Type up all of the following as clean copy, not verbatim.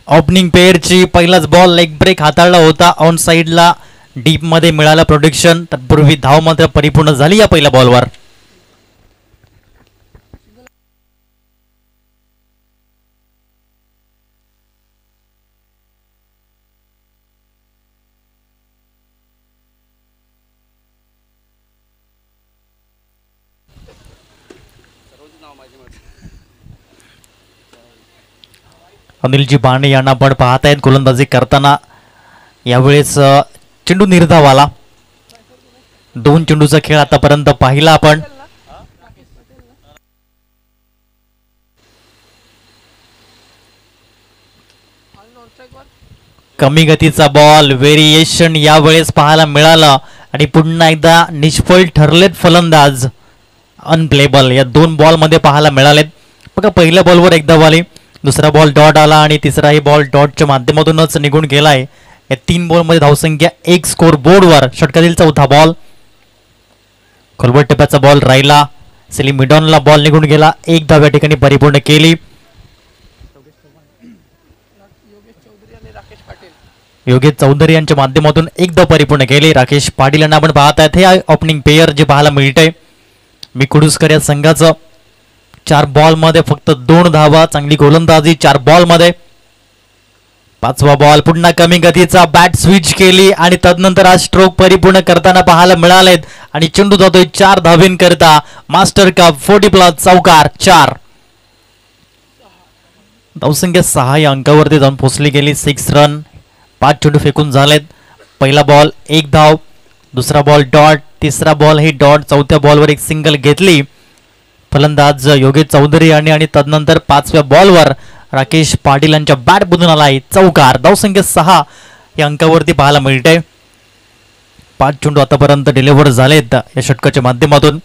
Opening पेअरची पहिलाच ball leg break हाताळला होता ऑन साइडला डीप मध्ये मिळालं प्रोटेक्शन. तत्पूर्वी धाव मात्र परिपूर्ण झाली या पहिल्या बॉलवर. अनिलजी बाणे यांना आपण पाहतायत गोलंदाजी करताना. यावेळेस चेंडू निर्धाव आला. 2 चेंडूचा खेळ आतापर्यंत पाहिला आपण. कमी गतीचा बॉल व्हेरिएशन यावेळेस पाहायला मिळालं आणि पुन्हा एकदा निष्फळ ठरलेत फलंदाज. अनप्लेबल या 2 बॉल मध्ये पाहायला मिळालेत. बघा पहिल्या बॉलवर एकदा वाली, दुसरा बॉल डॉट आला आणि तिसराही बॉल डॉटच्या माध्यमातूनच निघून गेलाय. या 3 बॉलमध्ये धावसंख्या 1 स्कोर बोर्डवर. षटकातील चौथा बॉल. खोलवर टिप्याचा बॉल राहिला. सेली मिडॉनला बॉल निघून गेला. 1 धाव या ठिकाणी परिपूर्ण केली. योगेश चौधरी यांच्या माध्यमातून 1 धाव परिपूर्ण केली. राकेश पाटील यांना आपण पाहतायत. हे ओपनिंग पेयर जे पाहायला मिळतंय मी कुडूसकर या संघाचं. 4 बॉल मध्ये फक्त 2 धावा. चांगली गोलंदाजी 4 बॉल मध्ये. 5वा बॉल पुन्हा कमी गतीचा बॅट स्विच केली आणि तदनंतर आज स्ट्रोक परिपूर्ण करताना पाहायला मिळालेत आणि चेंडू जातोय 4 धावींकरता. मास्टर कप 40+ चौकार 4. धावसंख्या 6 या अंकावरती जाऊन पोहोचली गेली. 6 रन. 5 चेंडू फेकून झालेत. पहिला बॉल 1 धाव, दुसरा बॉल डॉट, तिसरा बॉल ही डॉट, चौथ्या बॉलवर 1 सिंगल घेतली फलंदाज योगेश चौधरी यांनी आणि तदनंतर 5व्या बॉलवर राकेश पाटील यांच्या बॅट बुधून आलाय चौकार. धावसंख्या 6 या अंकावरती पाहायला मिळते. 5 चेंडू आतापर्यंत डिलिव्हर झालेत या षटकाच्या माध्यमातून.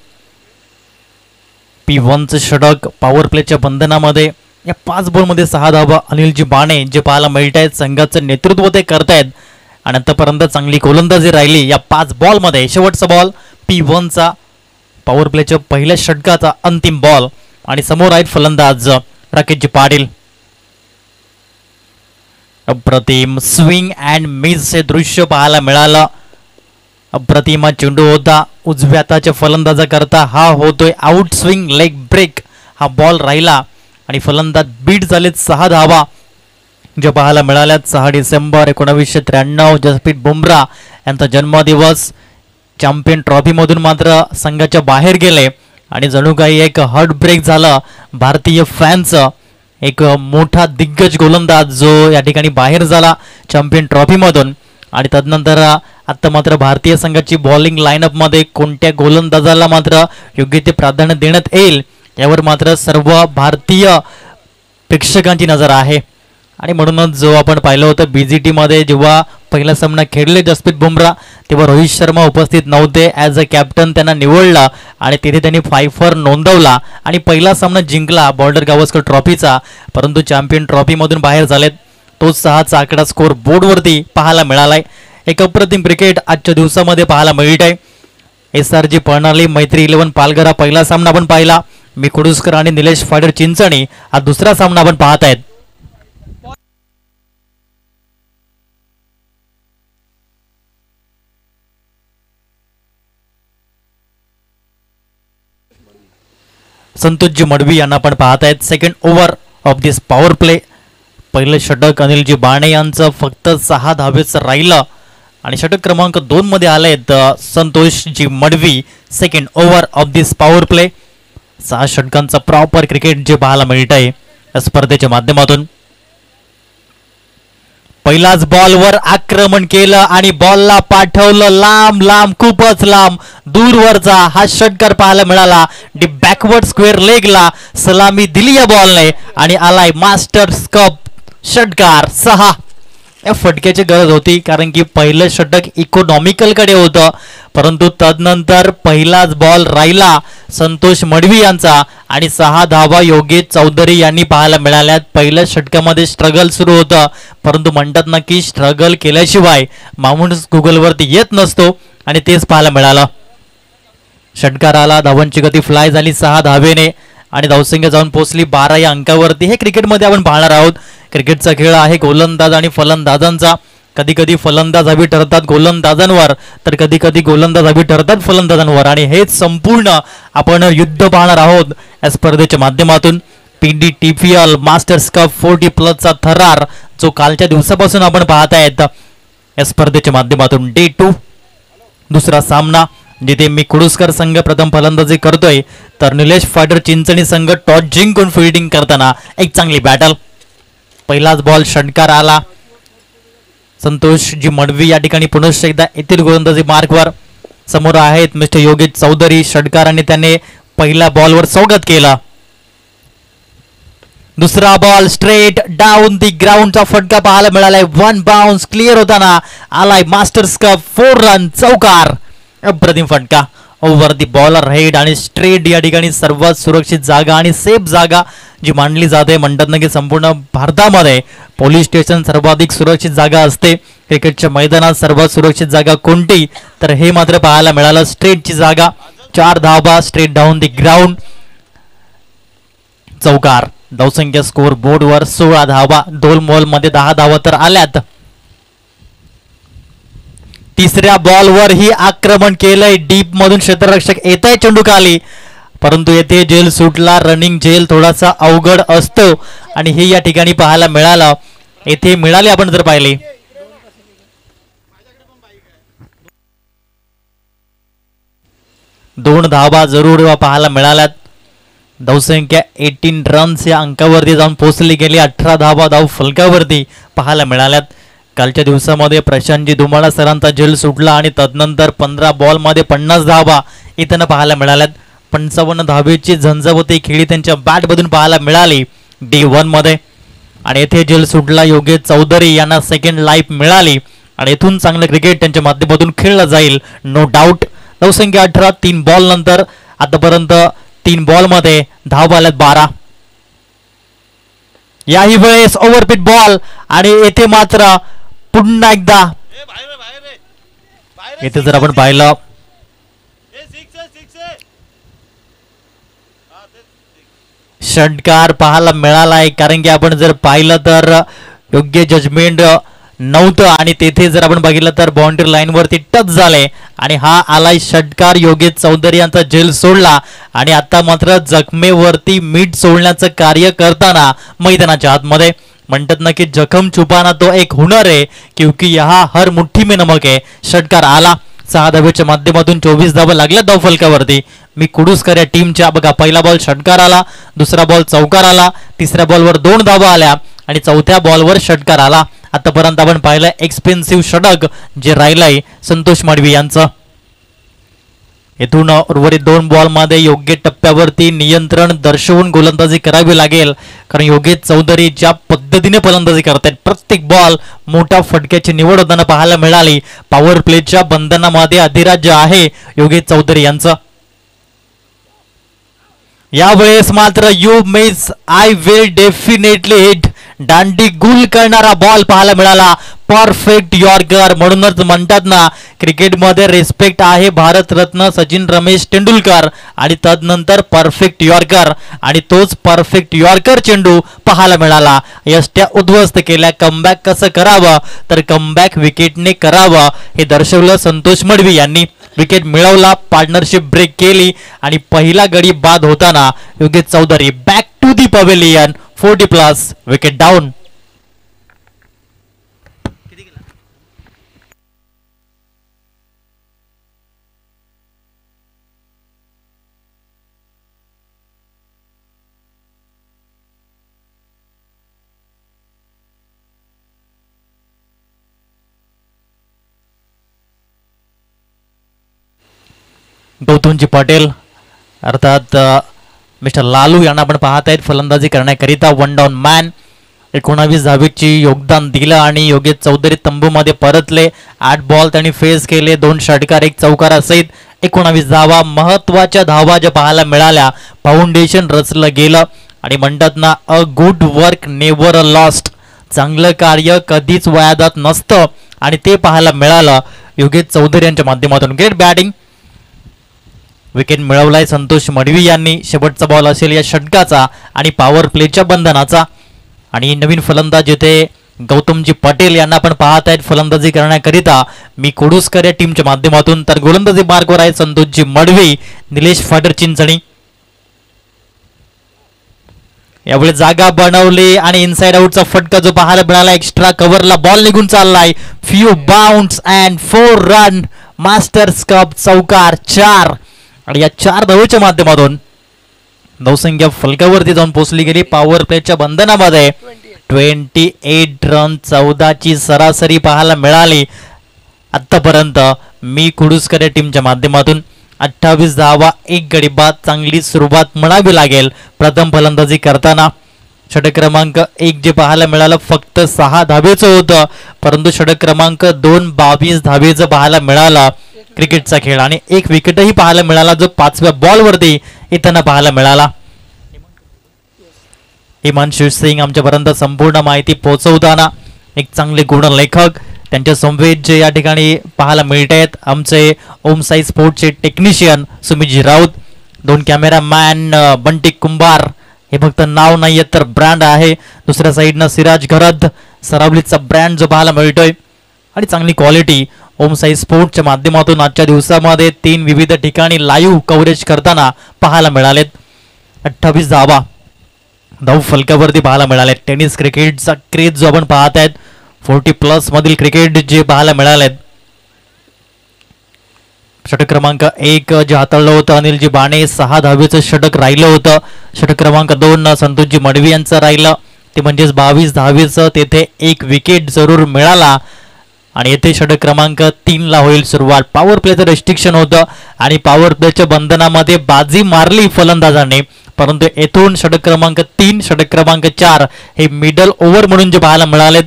P1चं षटक पॉवर प्लेच्या बंधनामध्ये. या 5 बॉलमध्ये 6 धावा. अनिलजी बाणे जे पाहायला मिळत आहेत संघाचं नेतृत्व ते करतायत आणि आतापर्यंत चांगली गोलंदाजी राहिली या 5 बॉलमध्ये. शेवटचा बॉल P1चा पॉवर प्लेच्या पहिल्या षटकाचा अंतिम बॉल आणि समोर आहेत फलंदाज राकेशजी पाटील. अप्रतिम स्विंग अँड मिस हे दृश्य पाहायला मिळालं. अप्रतिम हा चेंडू होता. उजव्या हाताच्या फलंदाजा करता हा होतोय आउट स्विंग लेग ब्रेक. हा बॉल राहिला आणि फलंदाज बीट झालेत 6 धावा ज्या पाहायला मिळाल्यात. 6 डिसेंबर 1993 जसप्रीत बुमराह यांचा जन्मदिवस. चॅम्पियन ट्रॉफी मधून मात्र संघाच्या बाहेर गेले आणि जणू काही एक हार्ट ब्रेक झालं भारतीय फॅन्सचं. एक मोठा दिग्गज गोलंदाज जो या ठिकाणी बाहेर झाला चॅम्पियन ट्रॉफी मधून आणि तदनंतर आता मात्र भारतीय संघाची बॉलिंग लाईनअप मध्ये कोणत्या गोलंदाजाला मात्र योग्य ते प्राधान्य देण्यात येईल यावर मात्र सर्व भारतीय प्रेक्षकांची नजर आहे. आणि म्हणूनच जो आपण पाहिलं होतं BGT मध्ये जेव्हा पहिला सामना खेळले जसप्रीत बुमराह तेव्हा रोहित शर्मा उपस्थित नव्हते. ॲज अ कॅप्टन त्यांना निवडलं आणि तिथे त्यांनी 5 नोंदवला आणि पहिला सामना जिंकला बॉर्डर गावस्कर ट्रॉफीचा. परंतु चॅम्पियन ट्रॉफी मधून बाहेर झालेत. तो 6चा आकडा स्कोर बोर्डवरती पाहायला मिळालाय. एक अप्रतिम क्रिकेट आजच्या दिवसामध्ये पाहायला मिळत आहे. SRG पळणारी मैत्री 11 पालघर हा पहिला सामना आपण पाहिला. मी कुडूसकर आणि निलेश फाडेर चिंचणी हा दुसरा सामना आपण पाहत आहेत. संतोषजी मडवी यांना आपण पाहत आहेत. Second over of this power play. पहिलं षटक अनिलजी बाणे यांचं फक्त 6 धावेचं राहिलं आणि षटक क्रमांक 2 मध्ये आलेत Santoshji Madavi. Second over of this power play. 6 षटकांचं प्रॉपर क्रिकेट जे पाहायला मिळत आहे या स्पर्धेच्या माध्यमातून. पहिलाच बॉलवर आक्रमण केलं आणि बॉलला पाठवलं लांब लांब, खूपच लांब दूरवरचा हा षटकार पाहायला मिळाला. डी बॅकवर्ड स्क्वेअर लेगला सलामी दिली या बॉलने आणि आलाय मास्टर्स कप षटकार 6. या फटक्याची गरज होती कारण की पहिलं षटक इकॉनॉमिकल कडे होतं परंतु तदनंतर पहिलाच बॉल राहिला संतोष मडवी यांचा आणि 6 धावा योगेश चौधरी यांनी पाहायला मिळाल्यात. पहिल्या षटकामध्ये स्ट्रगल सुरू होतं परंतु म्हणतात ना की स्ट्रगल केल्याशिवाय माणूस गुगलवरती येत नसतो आणि तेच पाहायला मिळालं. षटकार आला, धावांची गती फ्लाय झाली 6 धावेने आणि धावसंख्या जाऊन पोहोचली 12 या अंकावरती. हे क्रिकेटमध्ये आपण पाहणार आहोत क्रिकेटचा खेळ आहे गोलंदाज आणि फलंदाजांचा. कधी कधी फलंदाज हवी ठरतात गोलंदाजांवर, तर कधी कधी गोलंदाज हवी ठरतात फलंदाजांवर. आणि हेच संपूर्ण आपण युद्ध पाहणार आहोत या स्पर्धेच्या माध्यमातून. PDTPL मास्टर्स कप 40+ थरार जो कालच्या दिवसापासून आपण पाहत आहेत या स्पर्धेच्या माध्यमातून. डे 2 दुसरा सामना जिथे मी कुडुसकर संघ प्रथम फलंदाजी करतोय, तर निलेश फायटर चिंचणी संघ टॉस जिंकून फिल्डिंग करताना एक चांगली बॅटल. पहिलाच बॉल षटकार आला. संतोषजी मडवी या ठिकाणी पुनश्च एकदा येथील गोलंदाजी मार्कवर. समोर आहेत मिस्टर योगेश चौधरी. षटकाराने त्याने पहिल्या बॉलवर स्वागत केलं. दुसरा बॉल स्ट्रेट डाऊन दी ग्राउंडचा फटका पाहायला मिळालाय. 1 बाउन्स क्लिअर होताना आलाय मास्टर्स कप 4 रन चौकार. अप्रतिम फटका ओव्हर दी बॉलर हेड आणि स्ट्रेट या ठिकाणी सर्वात सुरक्षित जागा आणि सेफ जागा जी मानली जाते. म्हणतात ना की संपूर्ण भारतामध्ये पोलीस स्टेशन सर्वाधिक सुरक्षित जागा असते. क्रिकेटच्या मैदानात सर्वात सुरक्षित जागा कोणती, तर हे मात्र पाहायला मिळालं. स्ट्रेटची जागा. 4 धावा स्ट्रेट डाऊन दी ग्राउंड चौकार. धावसंख्या स्कोर बोर्डवर 16 धावा. 2 बॉलमध्ये 10 धावा तर आल्यात. तिसऱ्या बॉलवर ही आक्रमण केलंय. डीप मधून क्षेत्ररक्षक येत आहे चेंडू खाली, परंतु येथे जेल सुटला. रनिंग जेल थोडासा अवघड असतो आणि हे या ठिकाणी पाहायला मिळालं. येथे मिळाले आपण जर पाहिले 2 धावा जरूर पाहायला मिळाल्यात. धावसंख्या 18 रन्स या अंकावरती जाऊन पोहोचली गेली. 18 धावा धाव फलकावरती पाहायला मिळाल्यात. कालच्या दिवसामध्ये प्रशांतजी धुमाळा सरांचा झेल सुटला आणि तदनंतर 15 बॉलमध्ये 50 धावा इथं पाहायला मिळाल्यात. 55 धावेची झंझावती खेळी त्यांच्या बॅटमधून पाहायला मिळाली डे 1 मध्ये. आणि येथे झेल सुटला. योगेश चौधरी यांना सेकंड लाईफ मिळाली आणि इथून चांगलं क्रिकेट त्यांच्या माध्यमातून खेळलं जाईल नो डाऊट. धावसंख्या 18. 3 बॉल नंतर आतापर्यंत 3 बॉलमध्ये धाव आल्यात 12. याही वेळेस ओव्हरपिट बॉल आणि येथे मात्र पुन्हा एकदा येथे जर आपण पाहिलं षटकार पाहायला मिळालाय. कारण की आपण जर पाहिलं तर योग्य जजमेंट नव्हतं आणि तेथे जर आपण बघितलं तर बाउंड्री लाईन वरती टच झाले आणि हा आलाय षटकार. योगेश चौधरी यांचा झेल सोडला आणि आता मात्र जखमेवरती मीठ सोडण्याचं कार्य करताना मैदानाच्या आतमध्ये. म्हणतात ना की जखम छुपाना तो एक हुनर है, क्योंकि यहा हर मुठ्ठी में नमक है. षटकार आला. 6 धावेच्या माध्यमातून 24 धावा लागल्या धाव फलकावरती. मी कुडुसकर या टीमच्या बघा पहिला बॉल षटकार आला, दुसरा बॉल चौकार आला, तिसऱ्या बॉलवर 2 धावा आल्या आणि चौथ्या बॉलवर षटकार आला. आतापर्यंत आपण पाहिलं एक्सपेन्सिव्ह षटक जे राहिलंय संतोष मडवी यांचं. येथून उर्वरित 2 बॉलमध्ये योग्य टप्प्यावरती नियंत्रण दर्शवून गोलंदाजी करावी लागेल. कारण योगेश चौधरी ज्या पद्धतीने फलंदाजी करतात प्रत्येक बॉल मोठ्या फटक्याची निवड होताना पाहायला मिळाली. पॉवर प्लेच्या बंधनामध्ये अधिराज्य आहे योगेश चौधरी यांचं. यावेळेस मात्र you miss I will definitely hit. दांडी गुल करणारा बॉल पाहायला मिळाला. Perfect yorker. म्हणूनच म्हणतात ना क्रिकेटमध्ये रिस्पेक्ट आहे भारतरत्न सचिन रमेश तेंडुलकर आणि तदनंतर परफेक्ट यॉर्कर आणि तोच परफेक्ट यॉर्कर चेंडू पाहायला मिळाला. यष्ट्या उद्ध्वस्त केल्या. कमबॅक कसं करावं तर कमबॅक विकेटने करावं हे दर्शवलं संतोष मडवी यांनी. विकेट मिळवला. पार्टनरशिप ब्रेक केली आणि पहिला गडी बाद होताना Yogesh Chaudhari back to the pavilion. 40+ wicket down. Gautamji Patel अर्थात मिस्टर लालू यांना आपण पाहत आहेत फलंदाजी करण्याकरिता. 1 डाऊन मॅन. 19 धावेची योगदान दिलं आणि योगेश चौधरी तंबूमध्ये परतले. 8 बॉल त्यांनी फेस केले. 2 षटकार 1 चौकार सहित 19 धावा. महत्वाच्या धावा ज्या पाहायला मिळाल्या. फाउंडेशन रचलं गेलं आणि म्हणतात ना a good work never a lost. चांगलं कार्य कधीच वाया जात नसतं आणि ते पाहायला मिळालं योगेश चौधरी यांच्या माध्यमातून. Great batting. विकेट मिळवलाय संतोष मडवी यांनी. शेवटचा बॉल असेल या षटकाचा आणि पॉवर प्लेच्या बंधनाचा. आणि नवीन फलंदाज येथे गौतमजी पटेल यांना आपण पाहत आहेत फलंदाजी करण्याकरिता मी कोडुसकर या टीमच्या माध्यमातून. तर गोलंदाजी मार्गवर आहे संतोषजी मडवी, निलेश फाटर चिंचणी. यावेळी जागा बनवली आणि इनसाइड आउटचा फटका जो पाहायला मिळाला. एक्स्ट्रा कव्हरला बॉल निघून चाललाय. Few bounds and 4 run. Masters cup चौकार 4 आणि या 4 धावेच्या माध्यमातून धावसंख्या फलकावरती जाऊन पोहोचली गेली. पॉवर प्लेच्या बंधनामध्ये 28 रन 14ची सरासरी पाहायला मिळाली आतापर्यंत मी कुडुसकर या टीमच्या माध्यमातून. 28 धावा 1 गडी बाद. चांगली सुरुवात म्हणावी लागेल प्रथम फलंदाजी करताना. षटक क्रमांक 1 जे पाहायला मिळालं फक्त 6 धावेचं होतं, परंतु षटक क्रमांक 2 22 धावेचं पाहायला मिळालं क्रिकेटचा खेळ. आणि 1 विकेटही पाहायला मिळाला जो 5व्या बॉलवरती येताना पाहायला मिळाला. हिमांशु सिंग आमच्यापर्यंत संपूर्ण माहिती पोहोचवताना एक चांगले गुणलेखक त्यांच्या समवेत जे या ठिकाणी पाहायला मिळत आहेत आमचे ओम साई स्पोर्ट्सचे टेक्निशियन सुमितजी राऊत, 2 कॅमेरामॅन बंटी कुंभार, हे फक्त नाव नाहीये तर ब्रँड आहे. दुसऱ्या साईडनं सिराज घरद, सरावलीचा ब्रँड जो पाहायला मिळतोय आणि चांगली क्वालिटी ओम साई स्पोर्ट्सच्या माध्यमातून आजच्या दिवसामध्ये 3 विविध ठिकाणी लाईव्ह कव्हरेज करताना पाहायला मिळालेत. 28 धावा धाव फलकावरती पाहायला मिळाले. टेनिस क्रिकेटचा क्रेज जो आपण पाहत आहेत 40+ मधील क्रिकेट जे पाहायला मिळालेत. षटक क्रमांक 1 जे हाताळलं होतं अनिलजी बाणे, 6 धावेचं षटक राहिलं होतं. षटक क्रमांक 2 संतोषजी मडवी यांचं राहिलं, ते म्हणजेच 22 धावेचं. तेथे 1 विकेट जरूर मिळाला आणि येथे षटक क्रमांक 3 ला होईल सुरुवात. पॉवर प्लेचं रेस्ट्रिक्शन होतं आणि पॉवर प्लेच्या बंधनामध्ये बाजी मारली फलंदाजांनी, परंतु येथून षटक क्रमांक 3 षटक क्रमांक 4 हे मिडल ओव्हर म्हणून जे पाहायला मिळालेत.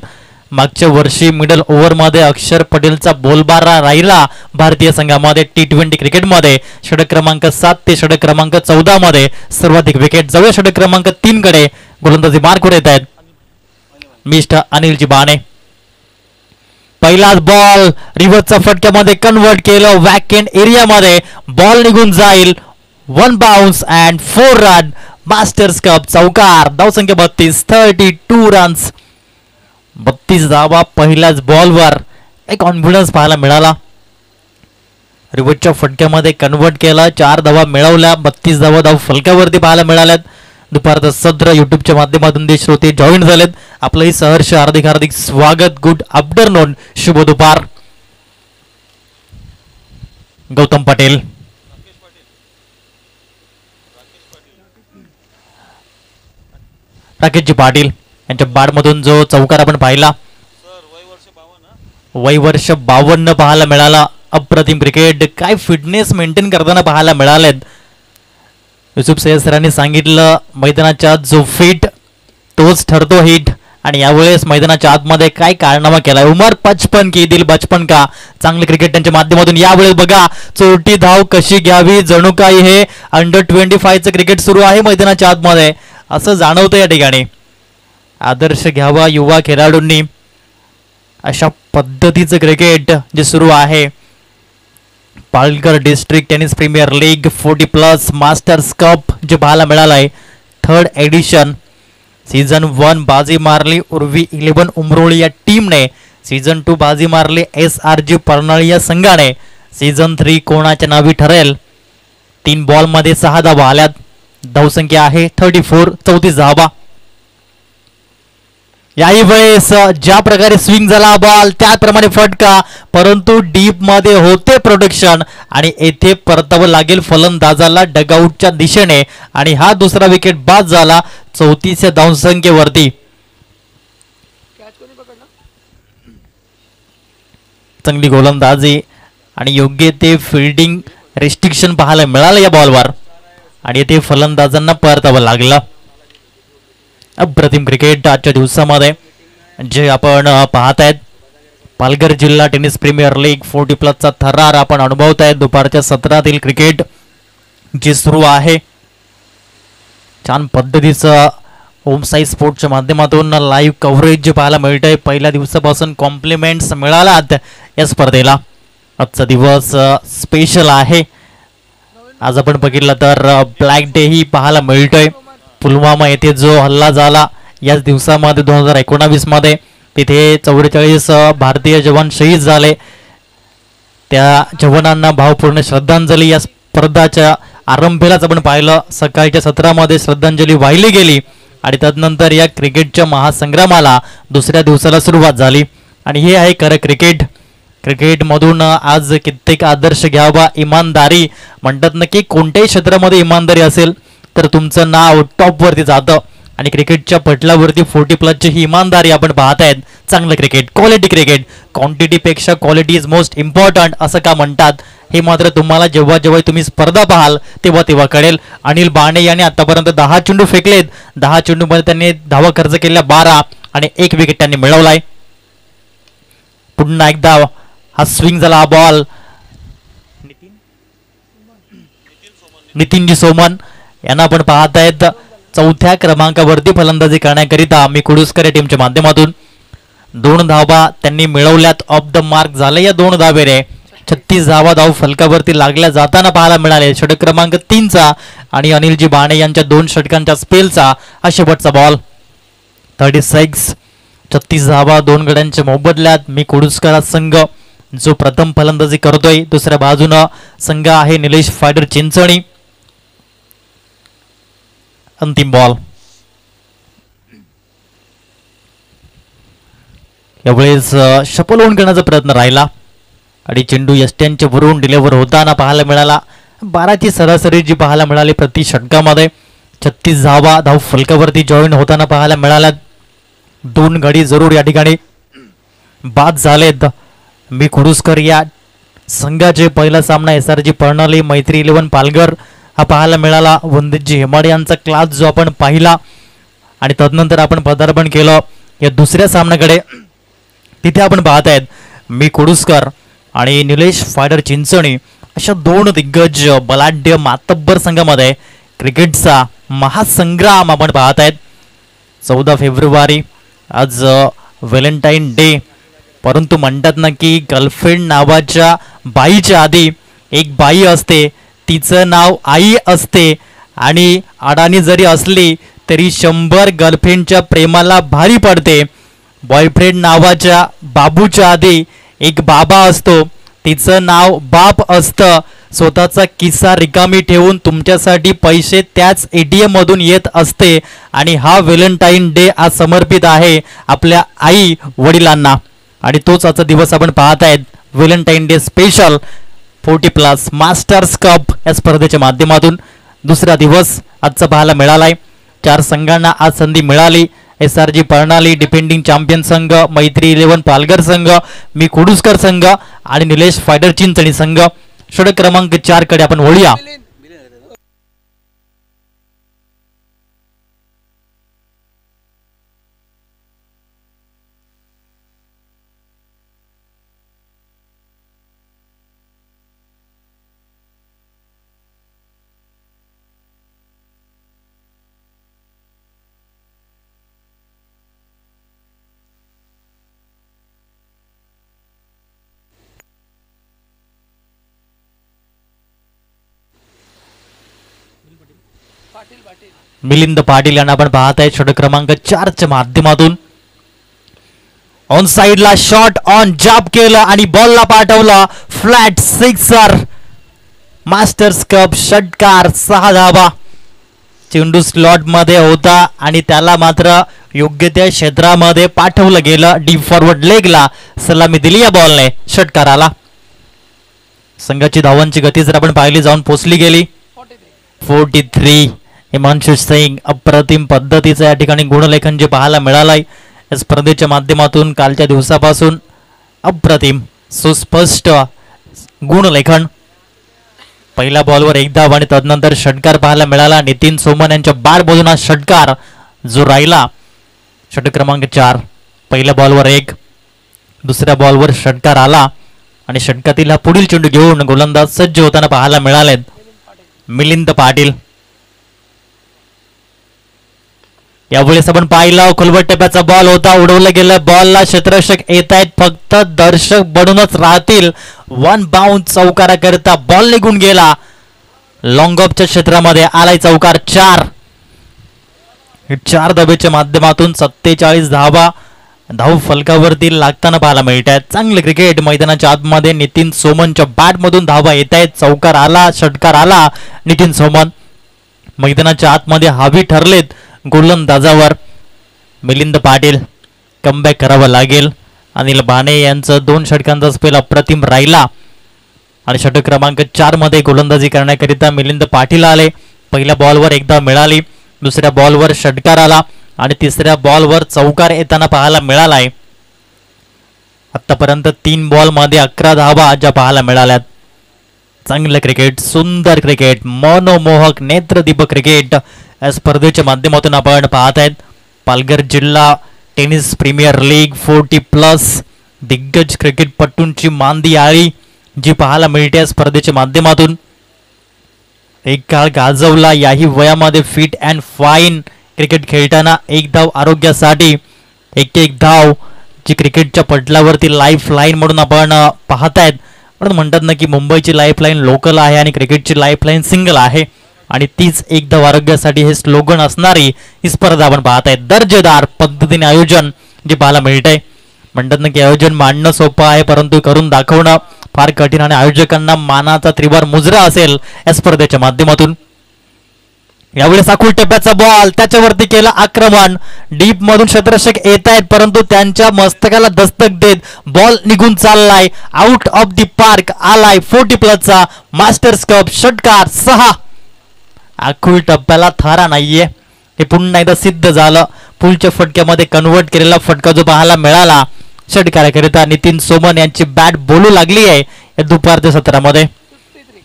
मागच्या वर्षी मिडल ओव्हरमध्ये अक्षर पटेलचा बोलबारा राहिला भारतीय संघामध्ये T20 क्रिकेटमध्ये. षटक क्रमांक 7 ते षटक क्रमांक 14 मध्ये सर्वाधिक विकेट. जवळ षटक क्रमांक 3 कडे गोलंदाजी मार्कवर येत आहेत मिस्टर अनिलजी बाणे. पहिलाच बॉल रिव्हर्सच्या फटक्यामध्ये कन्वर्ट केलं. वॅकेंट एरियामध्ये बॉल निघून जाईल. 1 bounce and 4 run. Masters cup चौकार. धावसंख्या 32 रन्स. 32 धावा पहिल्याच बॉलवर. एक कॉन्फिडन्स पाहायला मिळाला. रिव्हर्सच्या फटक्यामध्ये कन्वर्ट केला. 4 धावा मिळवल्या. 32 धावा धाव फलकावरती पाहायला मिळाल्यात. दुपारचं सत्र युट्यूबच्या माध्यमातून जे श्रोते जॉईन झालेत आपलंही सहर्ष हार्दिक हार्दिक स्वागत. गुड आफ्टरनून, शुभ दुपार. गौतम पटेल, राकेशजी पाटील यांच्या बाडमधून जो चौकार आपण पाहिला, वय वर्ष 52 पाहायला मिळाला. अप्रतिम क्रिकेट. काय फिटनेस मेंटेन करताना पाहायला मिळालेत. युसुफ सय्यद सरांनी सांगितलं मैदानाच्या जो फिट तोच ठरतो हिट, आणि यावेळेस मैदानाच्या आतमध्ये काय कारनामा केलाय. उमर 55 की दिल बचपन का. चांगले क्रिकेट त्यांच्या माध्यमातून. यावेळेस बघा चोरटी धाव कशी घ्यावी, जणू काही हे अंडर-25चं क्रिकेट सुरू आहे मैदानाच्या आतमध्ये असं जाणवतं या ठिकाणी. आदर्श घ्यावा युवा खेळाडूंनी. अशा पद्धतीचं क्रिकेट जे सुरू आहे. Palghar district tennis premier league 40+ masters cup जे पाहायला मिळालंय 3rd एडिशन. सीझन 1 बाजी मारली उर्वी 11 उमरोळी या टीमने. सीझन 2 बाजी मारली SRG परनाळी या संघाने. सीझन 3 कोणाच्या नावी ठरेल. 3 बॉलमध्ये 6 धावा आल्यात. धावसंख्या आहे 34 धावा. याही वेळेस ज्या प्रकारे स्विंग झाला बॉल त्याप्रमाणे फटका, परंतु डीप मध्ये होते प्रोटेक्शन आणि येथे परतावं लागेल फलंदाजाला डगआउटच्या दिशेने. आणि हा दुसरा विकेट बाद झाला 34 धावसंख्येवरती. चांगली गोलंदाजी आणि योग्य ते फिल्डिंग रेस्ट्रिक्शन पाहायला मिळालं या बॉलवर आणि येथे फलंदाजांना परतावं लागलं. अप्रतिम क्रिकेट आजच्या दिवसामध्ये जे आपण पाहत आहेत. पालघर जिल्हा टेनिस प्रीमियर लीग 40+चा थरार आपण अनुभवत आहेत. दुपारच्या सत्रातील क्रिकेट जे सुरू आहे छान पद्धतीचं ओम साई स्पोर्ट्सच्या माध्यमातून लाईव्ह कव्हरेज जे पाहायला मिळतंय. पहिल्या दिवसापासून कॉम्प्लिमेंट्स मिळालात या स्पर्धेला. आजचा दिवस स्पेशल आहे. आज आपण बघितलं तर ब्लॅक डे ही पाहायला मिळतोय. पुलवामा येथे जो हल्ला झाला याच दिवसामध्ये 2019 मध्ये तिथे 44 भारतीय जवान शहीद झाले. त्या जवानांना भावपूर्ण श्रद्धांजली या स्पर्धाच्या आरंभेलाच आपण पाहिलं. सकाळच्या सत्रामध्ये श्रद्धांजली वाहिली गेली आणि तदनंतर या क्रिकेटच्या महासंग्रामाला दुसऱ्या दिवसाला सुरुवात झाली. आणि हे आहे खरं क्रिकेट. क्रिकेटमधून आज कित्येक आदर्श घ्यावा. इमानदारी म्हणतात ना की कोणत्याही क्षेत्रामध्ये इमानदारी असेल तर तुमचं नाव टॉपवरती जातं. आणि क्रिकेटच्या पटलावरती 40+ ही इमानदारी आपण पाहत आहेत. चांगलं क्रिकेट, क्वालिटी क्रिकेट. क्वांटिटीपेक्षा क्वालिटी इज मोस्ट इम्पॉर्टंट असं का म्हणतात हे मात्र तुम्हाला जेव्हा जेव्हा तुम्ही स्पर्धा पाहाल तेव्हा तेव्हा कळेल. अनिल बाणे यांनी आतापर्यंत 10 चेंडू फेकलेत. 10 चेंडूमध्ये त्यांनी धावा खर्च केल्या 12 आणि 1 विकेट त्यांनी मिळवलाय. पुन्हा एकदा हा स्विंग झाला. हा बॉल नितीनजी सोमन यांना आपण पाहत आहेत. 4थ्या क्रमांकावरती फलंदाजी करण्याकरिता मी कुडुसकर या टीमच्या माध्यमातून 2 धावा त्यांनी मिळवल्यात. ऑफ द मार्क झाले या 2 धावेने. 36 धावा धाव फलकावरती लागल्या जाताना पाहायला मिळाले. षटक क्रमांक 3चा आणि अनिलजी बाणे यांच्या 2 षटकांच्या स्पेलचा हा शेवटचा बॉल. 36 धावा 2 गड्यांच्या मोबदल्यात. मी कुडुसकर संघ जो प्रथम फलंदाजी करतोय. दुसऱ्या बाजूनं संघ आहे निलेश फायडर चिंचणी. अंतिम बॉल. यावेळेस शपल होऊन करण्याचा प्रयत्न राहिला आणि चेंडू यष्ट्यांच्या वरून डिलेव्हर होताना पाहायला मिळाला. 12ची सरासरी जी पाहायला मिळाली प्रति षटकामध्ये. 36 धावा धाव फलकावरती जॉईन होताना पाहायला मिळाल्या. 2 गडी जरूर या ठिकाणी बाद झालेत. मी कुडुसकर या संघाचे पहिला सामना SRG प्रणाली मैत्री 11 पालघर हा पाहायला मिळाला. वंदितजी हेमाडे यांचा क्लास जो आपण पाहिला आणि तदनंतर आपण पदार्पण केलं या दुसऱ्या सामन्याकडे. तिथे आपण पाहत आहेत मी कुडुसकर आणि निलेश फायडर चिंचणी अशा 2 दिग्गज बलाढ्य मातब्बर संघामध्ये क्रिकेटचा महासंग्राम आपण पाहत आहेत. 14 फेब्रुवारी आज व्हॅलेंटाईन डे. परंतु म्हणतात ना की गर्लफ्रेंड नावाच्या बाईच्या आधी एक बाई असते. तिचं नाव आई असते आणि अडाणी जरी असली तरी 100 गर्लफ्रेंडच्या प्रेमाला भारी पडते. बॉयफ्रेंड नावाच्या बाबूच्या आधी एक बाबा असतो. तिचं नाव बाप असतं. स्वतःचा किस्सा रिकामी ठेवून तुमच्यासाठी पैसे त्याच ATM मधून येत असते. आणि हा व्हॅलेंटाईन डे आज समर्पित आहे आपल्या आई वडिलांना. आणि तोच आजचा दिवस आपण पाहत आहेत Valentine day special 40+ masters cup या स्पर्धेच्या माध्यमातून. दुसरा दिवस आजचा पाहायला मिळालाय. 4 संघांना आज संधी मिळाली. SRG प्रणाली डिफेंडिंग चॅम्पियन संघ, मैत्री 11 पालघर संघ, मी कुडुसकर संघ आणि निलेश फायडर चिंचणी संघ. षटक क्रमांक 4 कडे आपण वळूया. मिलिंद पाटील यांना आपण पाहत आहे षटक क्रमांक 4 च्या माध्यमातून. ऑन साइडला शॉट ऑन जॉब केलं आणि बॉलला पाठवलं फ्लॅट 6 मास्टर्स कप षटकार 6 धावा. चेंडू स्लॉट मध्ये होता आणि त्याला मात्र योग्य त्या क्षेत्रामध्ये पाठवलं गेलं. डीप फॉरवर्ड लेगला सलामी दिली या बॉलने षटकाराला. संघाची धावांची गती जर आपण पाहिली जाऊन पोचली गेली 43. हिमांशु सिंग अप्रतिम पद्धतीचं या ठिकाणी गुणलेखन जे पाहायला मिळालंय या स्पर्धेच्या माध्यमातून. कालच्या दिवसापासून अप्रतिम सुस्पष्ट गुणलेखन. पहिल्या बॉलवर 1 धाव आणि तदनंतर षटकार पाहायला मिळाला. नितीन सोमन यांच्या बाद बोलून हा षटकार जो राहिला. षटक क्रमांक 4. पहिल्या बॉलवर 1, दुसऱ्या बॉलवर षटकार आला आणि षटकातील हा पुढील चेंडू घेऊन गोलंदाज सज्ज होताना पाहायला मिळाले मिलिंद पाटील. यावेळेस आपण पाहिलं खोलवट टप्प्याचा बॉल होता, उडवलं गेलं. बॉलला क्षेत्ररक्षक येत आहेत, फक्त दर्शक बनूनच राहतील. 1 बाउंड चौकारा करता बॉल निघून गेला. लॉंग ऑफच्या क्षेत्रामध्ये आलाय चौकार. 4 चार धाब्याच्या माध्यमातून 47 धावा धाव फलकावरती लागताना पाहायला मिळत आहेत. चांगले क्रिकेट मैदानाच्या आतमध्ये नितीन सोमनच्या बॅटमधून धावा येत आहेत. चौकार आला, षटकार आला. नितीन सोमन मैदानाच्या आतमध्ये हावी ठरलेत गोलंदाजावर. मिलिंद पाटील कमबॅक करावं लागेल. अनिल बाणे यांचं 2 षटकांचा स्पेल अप्रतिम राहिला आणि षटक क्रमांक 4 मध्ये गोलंदाजी करण्याकरिता मिलिंद पाटील आले. पहिल्या बॉलवर एकदा मिळाली, दुसऱ्या बॉलवर षटकार आला आणि तिसऱ्या बॉलवर चौकार येताना पाहायला मिळालाय. आतापर्यंत 3 बॉलमध्ये 11 धावा ज्या पाहायला मिळाल्यात. चांगलं क्रिकेट, सुंदर क्रिकेट, मनोमोहक नेत्रदीपक क्रिकेट या स्पर्धेच्या माध्यमातून आपण पाहत आहेत. पालघर जिल्हा टेनिस प्रीमियर लीग 40+ दिग्गज क्रिकेटपटूंची मांदी आळी जी पाहायला मिळते स्पर्धेच्या माध्यमातून. एक काळ गाजवला. याही वयामध्ये फिट अँड फाईन क्रिकेट खेळताना एक धाव आरोग्यासाठी, एक धाव जी क्रिकेटच्या पटलावरती लाईफ लाईन म्हणून आपण पाहतायत. पण म्हणतात ना की मुंबईची लाईफलाईन लोकल आहे आणि क्रिकेटची लाईफलाईन सिंगल आहे आणि तीच एक धाव आरोग्यासाठी हे स्लोगन असणारी ही स्पर्धा आपण पाहतायत. दर्जेदार पद्धतीने आयोजन जे पाहायला मिळतंय. म्हणतात ना की आयोजन मांडणं सोपं आहे परंतु करून दाखवणं फार कठीण आणि आयोजकांना मानाचा त्रिवार मुजरा असेल या स्पर्धेच्या माध्यमातून. यावेळेस आखूळ टप्प्याचा बॉल त्याच्यावरती केलं आक्रमण. डीप मधून क्षेत्ररक्षक येत आहेत परंतु त्यांच्या मस्तकाला दस्तक देत बॉल निघून चाललाय. आउट ऑफ द पार्क आलाय 40+ मास्टर्स कप षटकार 6. आखूळ टप्प्याला थारा नाहीये हे पुन्हा एकदा सिद्ध झालं. पुलच्या फटक्यामध्ये कन्वर्ट केलेला फटका जो पाहायला मिळाला षटकाराकरिता नितीन सोमन यांची बॅट बोलू लागली आहे या दुपारच्या सत्रामध्ये.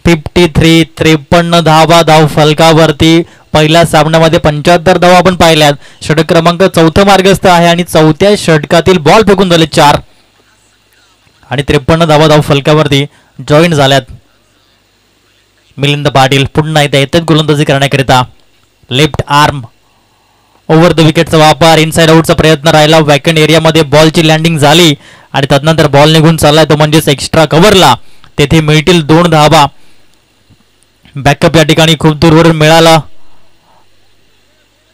53 53 धावा धाव फलकावरती. पहिल्या सामन्यामध्ये 75 धावा आपण पाहिल्यात. षटक क्रमांक 4 मार्गस्थ आहे आणि 4थ्या षटकातील बॉल फेकून झाले 4 आणि 53 धावा धाव फलकावरती जॉईन झाल्यात. मिलिंद पाटील पुन्हा एकदा येतात गोलंदाजी करण्याकरिता. लेफ्ट आर्म ओव्हर द विकेटचा वापर, इनसाइड आउटचा प्रयत्न राहिला. वॅकंट एरियामध्ये बॉलची लँडिंग झाली आणि त्यानंतर बॉल निघून चाललाय तो म्हणजेच एक्स्ट्रा कव्हरला. तेथे मिळतील 2 धावा. बॅकअप या ठिकाणी खूप दूरवरून मिळाला.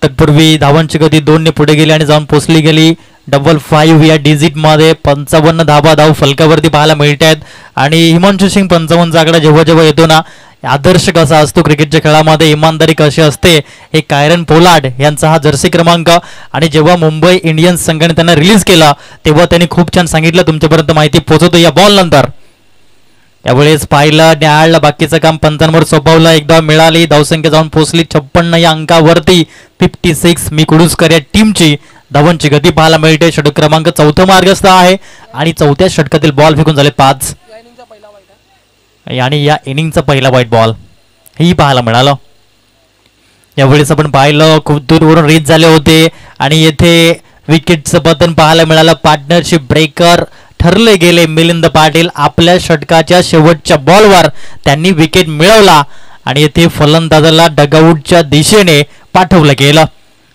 तत्पूर्वी धावांची गती 2 ने पुढे गेली आणि जाऊन पोचली गेली 55 या डिजिट मध्ये. 55 धावा धाव फलकावरती पाहायला मिळत आहेत आणि हिमांशु सिंग 55 आकडा जेव्हा जेव्हा येतो ना, आदर्श कसा असतो क्रिकेटच्या खेळामध्ये, इमानदारी कशी असते हे कायरन पोलार्ड यांचा हा जर्सी क्रमांक. आणि जेव्हा मुंबई इंडियन्स संघाने त्यांना रिलीज केला तेव्हा त्यांनी खूप छान सांगितलं तुमच्यापर्यंत माहिती पोहोचवतो या बॉल नंतर. यावेळेस पाहिलं न्यायालयाला बाकीचं काम पंचांवर सोपवलं. एकदा मिळाली धावसंख्या जाऊन पोहोचली 56 या अंकावरती. 56 मी कुडूसकर या टीमची धावांची गती पाहायला मिळते. षटक क्रमांक 4 मार्गस्थ आहे आणि 4थ्या षटकातील बॉल फेकून झाले 5 आणि या इनिंगचा पहिला व्हाईट बॉल ही पाहायला मिळालं. यावेळेस आपण पाहिलं खूप दूरवरून रीच झाले होते आणि येथे विकेटचं पतन पाहायला मिळालं. पार्टनरशिप ब्रेकर ठरले गेले. मिलिंद पाटील आपल्या षटकाच्या शेवटच्या बॉलवर त्यांनी विकेट मिळवला आणि येथे फलंदाजाला डगआउटच्या दिशेने पाठवलं गेलं.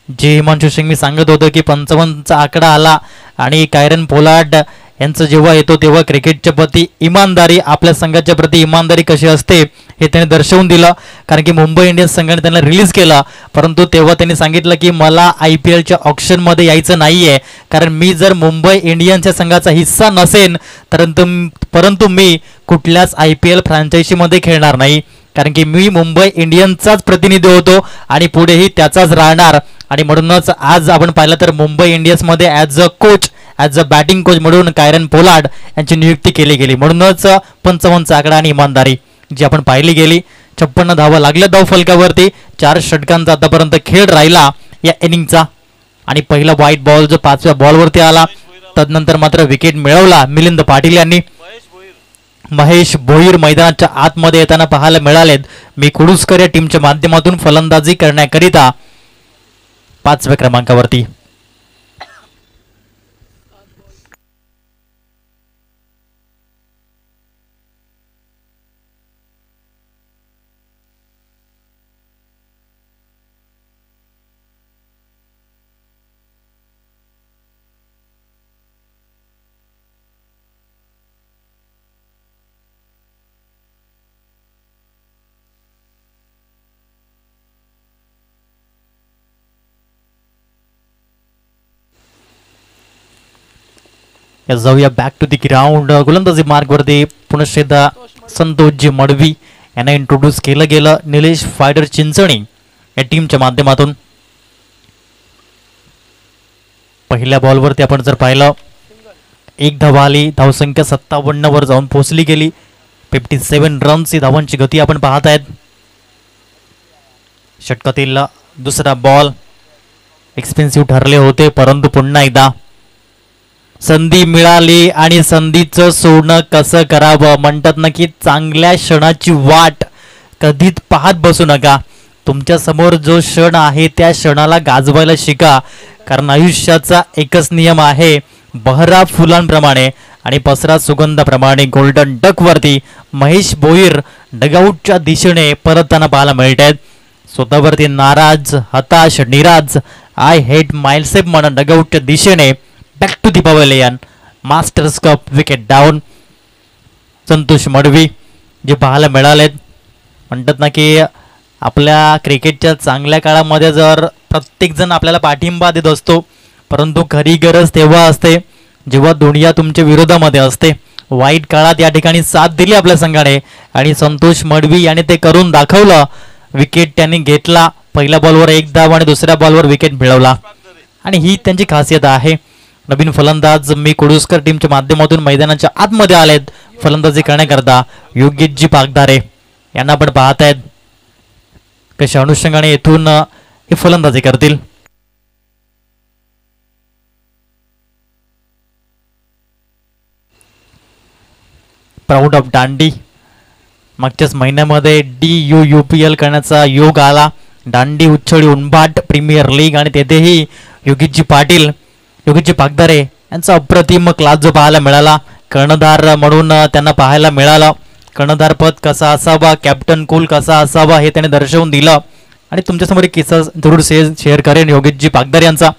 जे हिमांशु सिंग मी सांगत होतो की 55चा आकडा आला आणि कायरन पोलार्ड यांचं जेव्हा येतो तेव्हा क्रिकेटच्या प्रती इमानदारी, आपल्या संघाच्या प्रती इमानदारी कशी असते हे त्यांनी दर्शवून दिलं. कारण की मुंबई इंडियन्स संघाने त्यांना रिलीज केलं परंतु तेव्हा त्यांनी सांगितलं की मला IPLच्या ऑप्शनमध्ये यायचं नाहीये कारण मी जर मुंबई इंडियन्सच्या संघाचा हिस्सा नसेन परंतु मी कुठल्याच IPL फ्रँचायझीमध्ये खेळणार नाही कारण की मी मुंबई इंडियन्सचाच प्रतिनिधी होतो आणि पुढेही त्याचाच राहणार. आणि म्हणूनच आज आपण पाहिलं तर मुंबई इंडियन्समध्ये ॲज अ बॅटिंग कोच म्हणून कायरन पोलार्ड यांची नियुक्ती केली गेली. म्हणूनच 55चा आकडा आणि इमानदारी जी आपण पाहिली गेली. 56 धावा लागल्या धाव फलकावरती. 4 षटकांचा आतापर्यंत खेळ राहिला या इनिंगचा आणि पहिला व्हाईट बॉल जो 5व्या बॉलवरती आला. तदनंतर मात्र विकेट मिळवला मिलिंद पाटील यांनी. महेश भोईर मैदानाच्या आतमध्ये येताना पाहायला मिळालेत. मी कुडूसकर या टीमच्या माध्यमातून फलंदाजी करण्याकरिता 5व्या क्रमांकावरती. या जाऊया बॅक टू दी ग्राउंड. गोलंदाजी मार्गवरती पुनश्च एकदा संतोषजी मडवी यांना इंट्रोड्यूस केलं गेलं निलेश फायडर चिंचणी या टीमच्या माध्यमातून. पहिल्या बॉलवरती आपण जर पाहिलं एक धावा आली, धावसंख्या 57 वर जाऊन पोहोचली गेली. 57 रन्स ही धावांची गती आपण पाहत आहेत. षटकातील दुसरा बॉल एक्सपेन्सिव्ह ठरले होते, परंतु पुन्हा एकदा संधी मिळाली आणि संधीचं सोडणं कसं करावं. म्हणतात ना की चांगल्या क्षणाची वाट कधीच पाहत बसू नका. तुमच्या समोर जो क्षण आहे त्या क्षणाला गाजवायला शिका, कारण आयुष्याचा एकच नियम आहे, बहरा फुलांप्रमाणे आणि पसरा सुगंधाप्रमाणे. गोल्डन डक वरती महेश भोईर डगआउटच्या दिशेने परतताना पाहायला मिळत आहेत. स्वतःवरती नाराज, हताश, निराज, आय हेट मायसेल्फ म्हणून डगआउटच्या दिशेने back to the pavilion. Masters cup wicket down. Santosh Madvi जे पाहायला मिळालेत. म्हणतात ना की आपल्या क्रिकेटच्या चांगल्या काळामध्ये जर प्रत्येकजण आपल्याला पाठिंबा देत असतो, परंतु खरी गरज तेव्हा असते जेव्हा दुनिया तुमच्या विरोधामध्ये असते. वाईट काळात या ठिकाणी साथ दिली आपल्या संघाने आणि संतोष मडवी याने ते करून दाखवलं. विकेट त्यांनी घेतला. पहिल्या बॉलवर एक धाव आणि दुसऱ्या बॉलवर विकेट मिळवला आणि ही त्यांची खासियत आहे. नवीन फलंदाज मी कुडुसकर टीमच्या माध्यमातून मैदानाच्या आतमध्ये आलेत फलंदाजी करण्याकरता. योगेशजी पागधारे यांना आपण पाहत आहेत कशा अनुषंगाने येथून हे फलंदाजी करतील. प्राऊड ऑफ दांडी. मागच्याच महिन्यामध्ये DUUPL करण्याचा योग आला. दांडी उच्छळी उंबाट प्रीमियर लीग आणि तेथेही योगेशजी पाटील, योगेशजी पागधारे यांचा अप्रतिम क्लास जो पाहायला मिळाला. कर्णधार म्हणून त्यांना पाहायला मिळालं. कर्णधार पद कसा असावा, कॅप्टन कूल कसा असावा हे त्याने दर्शवून दिलं. आणि तुमच्यासमोर एक किस्सा जरूर शेअर करेन योगेशजी पागधारे यांचा.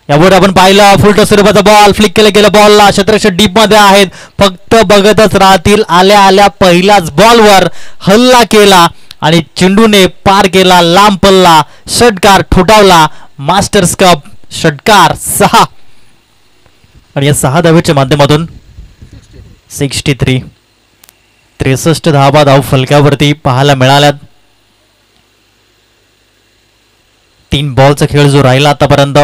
यावर आपण पाहिलं फुल स्वरूपाचा बॉल फ्लिक केला गेला. बॉलला क्षेत्ररक्षक डीप मध्ये आहेत, फक्त बघतच राहतील. आल्या आल्या पहिल्याच बॉलवर हल्ला केला आणि चेंडूने पार केला लांब पल्ला. षटकार ठोठावला. मास्टर्स कप षटकार 6 आणि या 6 धावेच्या माध्यमातून 63 धावा धाव फलकावरती पाहायला मिळाल्यात. 3 बॉलचा खेळ जो राहिला आतापर्यंत.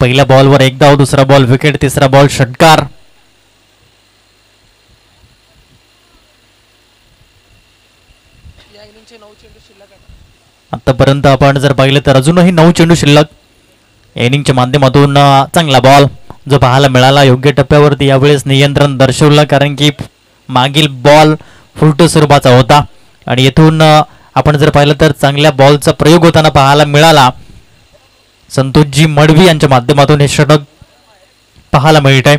पहिल्या बॉलवर एक धाव, दुसरा बॉल विकेट, तिसरा बॉल षटकार. आतापर्यंत आपण जर पाहिलं तर अजूनही 9 चेंडू शिल्लक. इनिंगच्या माध्यमातून चांगला बॉल जो पाहायला मिळाला. योग्य टप्प्यावरती यावेळेस नियंत्रण दर्शवलं, कारण की मागील बॉल फुलटो स्वरूपाचा होता आणि येथून आपण जर पाहिलं तर चांगल्या बॉलचा प्रयोग होताना पाहायला मिळाला. संतोषजी मडवी यांच्या माध्यमातून हे षटक पाहायला मिळत आहे.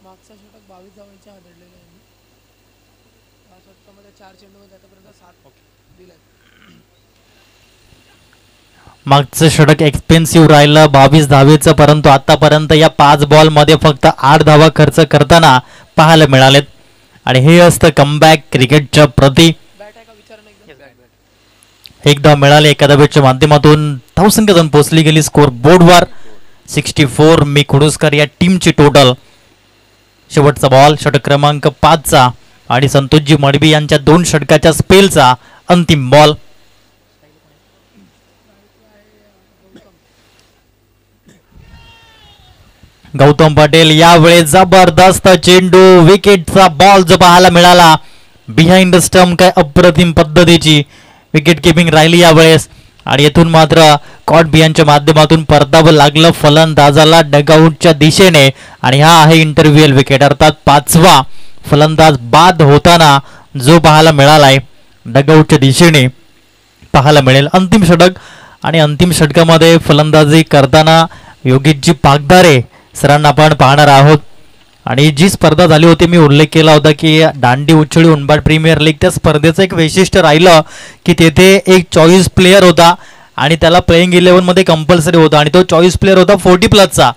मागचा षटक 22 धावांच्या आदळलेला आहे. या षटकामध्ये 4 चेंडूमध्ये आतापर्यंत 7 दिले. मागचं षटक एक्सपेन्सिव्ह राहिलं 22 धावेचं, परंतु आतापर्यंत या 5 बॉल मध्ये फक्त 8 धावा खर्च करताना पाहायला मिळालेत आणि हे असतं कमबॅक क्रिकेटच्या प्रती. एक धाव मिळाले एका धावेच्या माध्यमातून. धावसंख्या जाऊन पोहोचली गेली स्कोर बोर्डवर 64. मी कुडुसकर या टीमची टोटल. शेवटचा बॉल षटक क्रमांक 5चा आणि संतोषजी मडवी यांच्या 2 षटकाच्या स्पेलचा अंतिम बॉल. गौतम पटेल यावेळेस जबरदस्त चेंडू, विकेटचा बॉल जो पाहायला मिळाला. बिहाइंड स्टंप काय अप्रतिम पद्धतीची विकेट किपिंग राहिली यावेळेस आणि येथून मात्र कॉट बियांच्या माध्यमातून परतावं लागलं फलंदाजाला डगआउटच्या दिशेने आणि हा आहे इंटरव्ह्युअल विकेट, अर्थात 5वा फलंदाज बाद होताना जो पाहायला मिळालाय डगआउटच्या दिशेने पाहायला मिळेल. अंतिम षटक आणि अंतिम षटकामध्ये फलंदाजी करताना योगेशजी पागधारे सरांना आपण पाहणार आहोत. आणि जी स्पर्धा झाली होती मी उल्लेख केला होता की दांडी उच्छळी उंबाट प्रीमियर लीग, त्या स्पर्धेचं एक वैशिष्ट्य राहिलं की तेथे एक चॉईस प्लेयर होता आणि त्याला प्लेइंग 11 मध्ये कंपल्सरी होता आणि तो चॉईस प्लेयर होता 40+चा,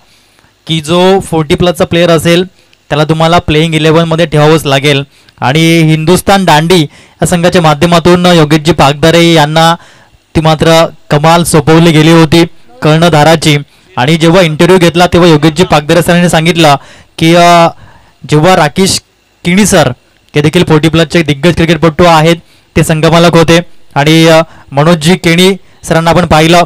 की जो 40+चा प्लेयर असेल त्याला तुम्हाला प्लेइंग 11 मध्ये ठेवावंच लागेल. आणि हिंदुस्थान दांडी या संघाच्या माध्यमातून योगेशजी पागदारे यांना ती मात्र कमाल सोपवली गेली होती कर्णधाराची. आणि जेव्हा इंटरव्ह्यू घेतला तेव्हा योगेशजी पागदारे सरांनी सांगितलं की जेव्हा राकेश किणी सर ते देखील 40+ दिग्गज क्रिकेटपटू आहेत, ते संगमालक होते. आणि मनोजजी केणी सरांना आपण पाहिलं,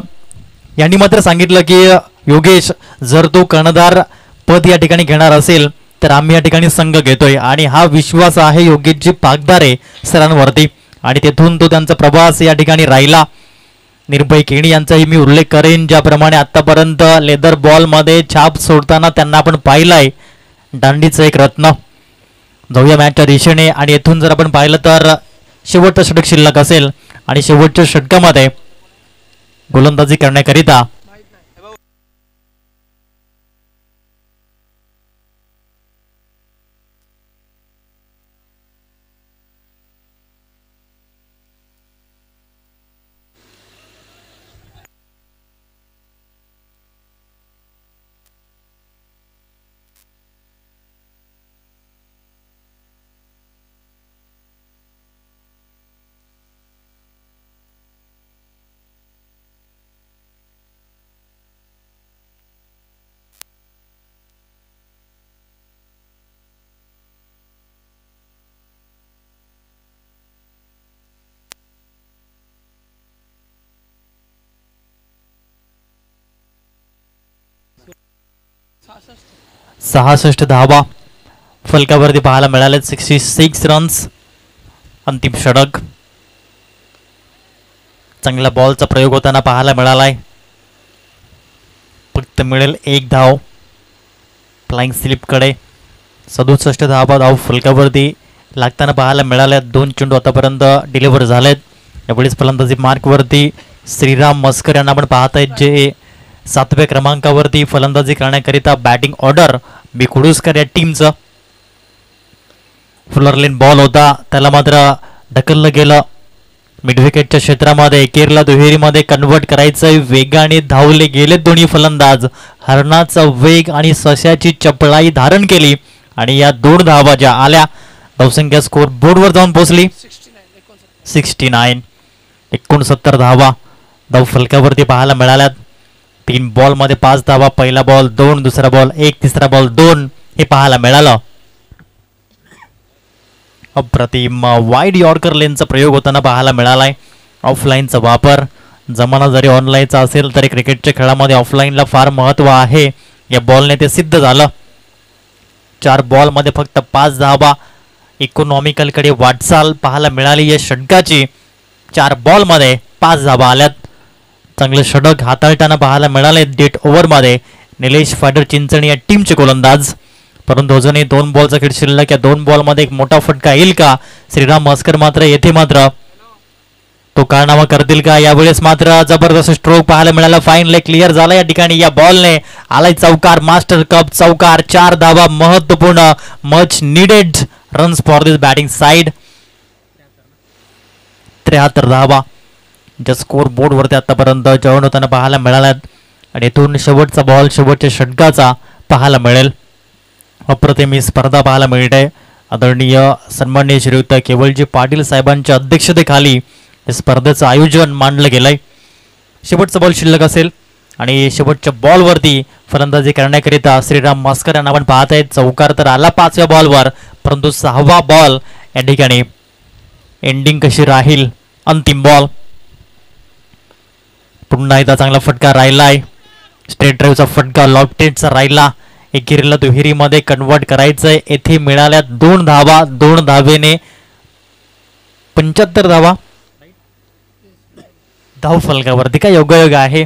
यांनी मात्र सांगितलं की योगेश जर तो कर्णधार पद या ठिकाणी घेणार असेल तर आम्ही या ठिकाणी संघ घेतोय. आणि हा विश्वास आहे योगेशजी पागदारे सरांवरती आणि तेथून तो त्यांचा प्रवास या ठिकाणी राहिला. निर्भय केणी यांचाही मी उल्लेख करेन, ज्याप्रमाणे आतापर्यंत लेदर बॉलमध्ये छाप सोडताना त्यांना आपण पाहिलंय. दांडीचं एक रत्न. जाऊया मॅचच्या दिशेने आणि येथून जर आपण पाहिलं तर शेवटचं षटक शिल्लक असेल आणि शेवटच्या षटकामध्ये गोलंदाजी करण्याकरिता माहित नाही. 66 धावा फलकावरती पाहायला मिळाले. 66 रन्स. अंतिम षटक. चांगला बॉलचा प्रयोग होताना पाहायला मिळालाय. फक्त मिळेल 1 धाव फ्लाइंग स्लिपकडे. 67 धाव फलकावरती लागताना पाहायला मिळाल्या. 2 चेंडू आतापर्यंत डिलिव्हर झालेत. यावेळेस फलंदाजी मार्कवरती श्रीराम मस्कर यांना आपण पाहत आहेत, जे 7व्या क्रमांकावरती फलंदाजी करण्याकरिता बॅटिंग ऑर्डर बिकुडुस्कर या टीमचं. फुलरलेन बॉल होता, त्याला मात्र ढकललं गेलं मिडविकेटच्या क्षेत्रामध्ये. केरला दुहेरीमध्ये कन्वर्ट करायचं, वेगाने धावले गेले दोन्ही फलंदाज. हरणाचा वेग आणि सश्याची चपळाई धारण केली आणि या 2 धावा ज्या आल्या, धावसंख्या स्कोर बोर्डवर जाऊन पोहोचली 69. 69 धावा धाव फलकावरती पाहायला मिळाल्यात. 3 बॉलमध्ये 5 धावा. पहिला बॉल 2, दुसरा बॉल 1, तिसरा बॉल 2 हे पाहायला मिळालं. अप्रतिम वाईड यॉर्कर लेनचा प्रयोग होताना पाहायला मिळालाय. ऑफलाईनचा वापर जमाना जरी ऑनलाईनचा असेल तरी क्रिकेटच्या खेळामध्ये ऑफलाईनला फार महत्व आहे. या बॉलने ते सिद्ध झालं. 4 बॉलमध्ये फक्त 5 धावा. इकॉनॉमिकलकडे वाटचाल पाहायला मिळाली या षटकाची. 4 बॉलमध्ये 5 धावा आल्यात. चांगले षटक हाताळताना पाहायला मिळाले. 1.5 ओव्हरमध्ये निलेश फायडर चिंचणी या टीमचे गोलंदाज. परंतु अजूनही 2 बॉलचा खेळ शिल्लक. या 2 बॉलमध्ये एक मोठा फटका येईल का? श्रीराम मस्कर मात्र येथे मात्र तो कारनामा करतील का? यावेळेस मात्र जबरदस्त स्ट्रोक पाहायला मिळाला. फाईन लेग क्लिअर झाला या ठिकाणी. या बॉलने आलाय चौकार. मास्टर कप चौकार. 4 धावा महत्वपूर्ण. Much needed runs for this batting side. 73 धावा ज्या स्कोर बोर्डवरती आतापर्यंत जॉईन होताना पाहायला मिळाल्यात. आणि इथून शेवटचा बॉल शेवटच्या षटकाचा पाहायला मिळेल. अप्रतिम ही स्पर्धा पाहायला मिळते. आदरणीय सन्माननीय श्रीयुक्त केवलजी पाटील साहेबांच्या अध्यक्षतेखाली या स्पर्धेचं आयोजन मांडलं गेलंय. शेवटचा बॉल शिल्लक असेल आणि शेवटच्या बॉलवरती फलंदाजी करण्याकरिता श्रीराम मस्कर यांना आपण पाहत आहेत. चौकार तर आला 5व्या बॉलवर, परंतु 6वा बॉल या ठिकाणी एंडिंग कशी राहील? अंतिम बॉल. पुन्हा एकदा चांगला फटका राहिलाय. स्ट्रेट ड्राईव्हचा फटका लॉफ्टेडचा राहिला. एकेरीला दुहेरीमध्ये कन्वर्ट करायचंय. येथे मिळाल्या 2 धावा. 2 धावेने 75 धावा धाव फलकावरती. काय योगायोग आहे.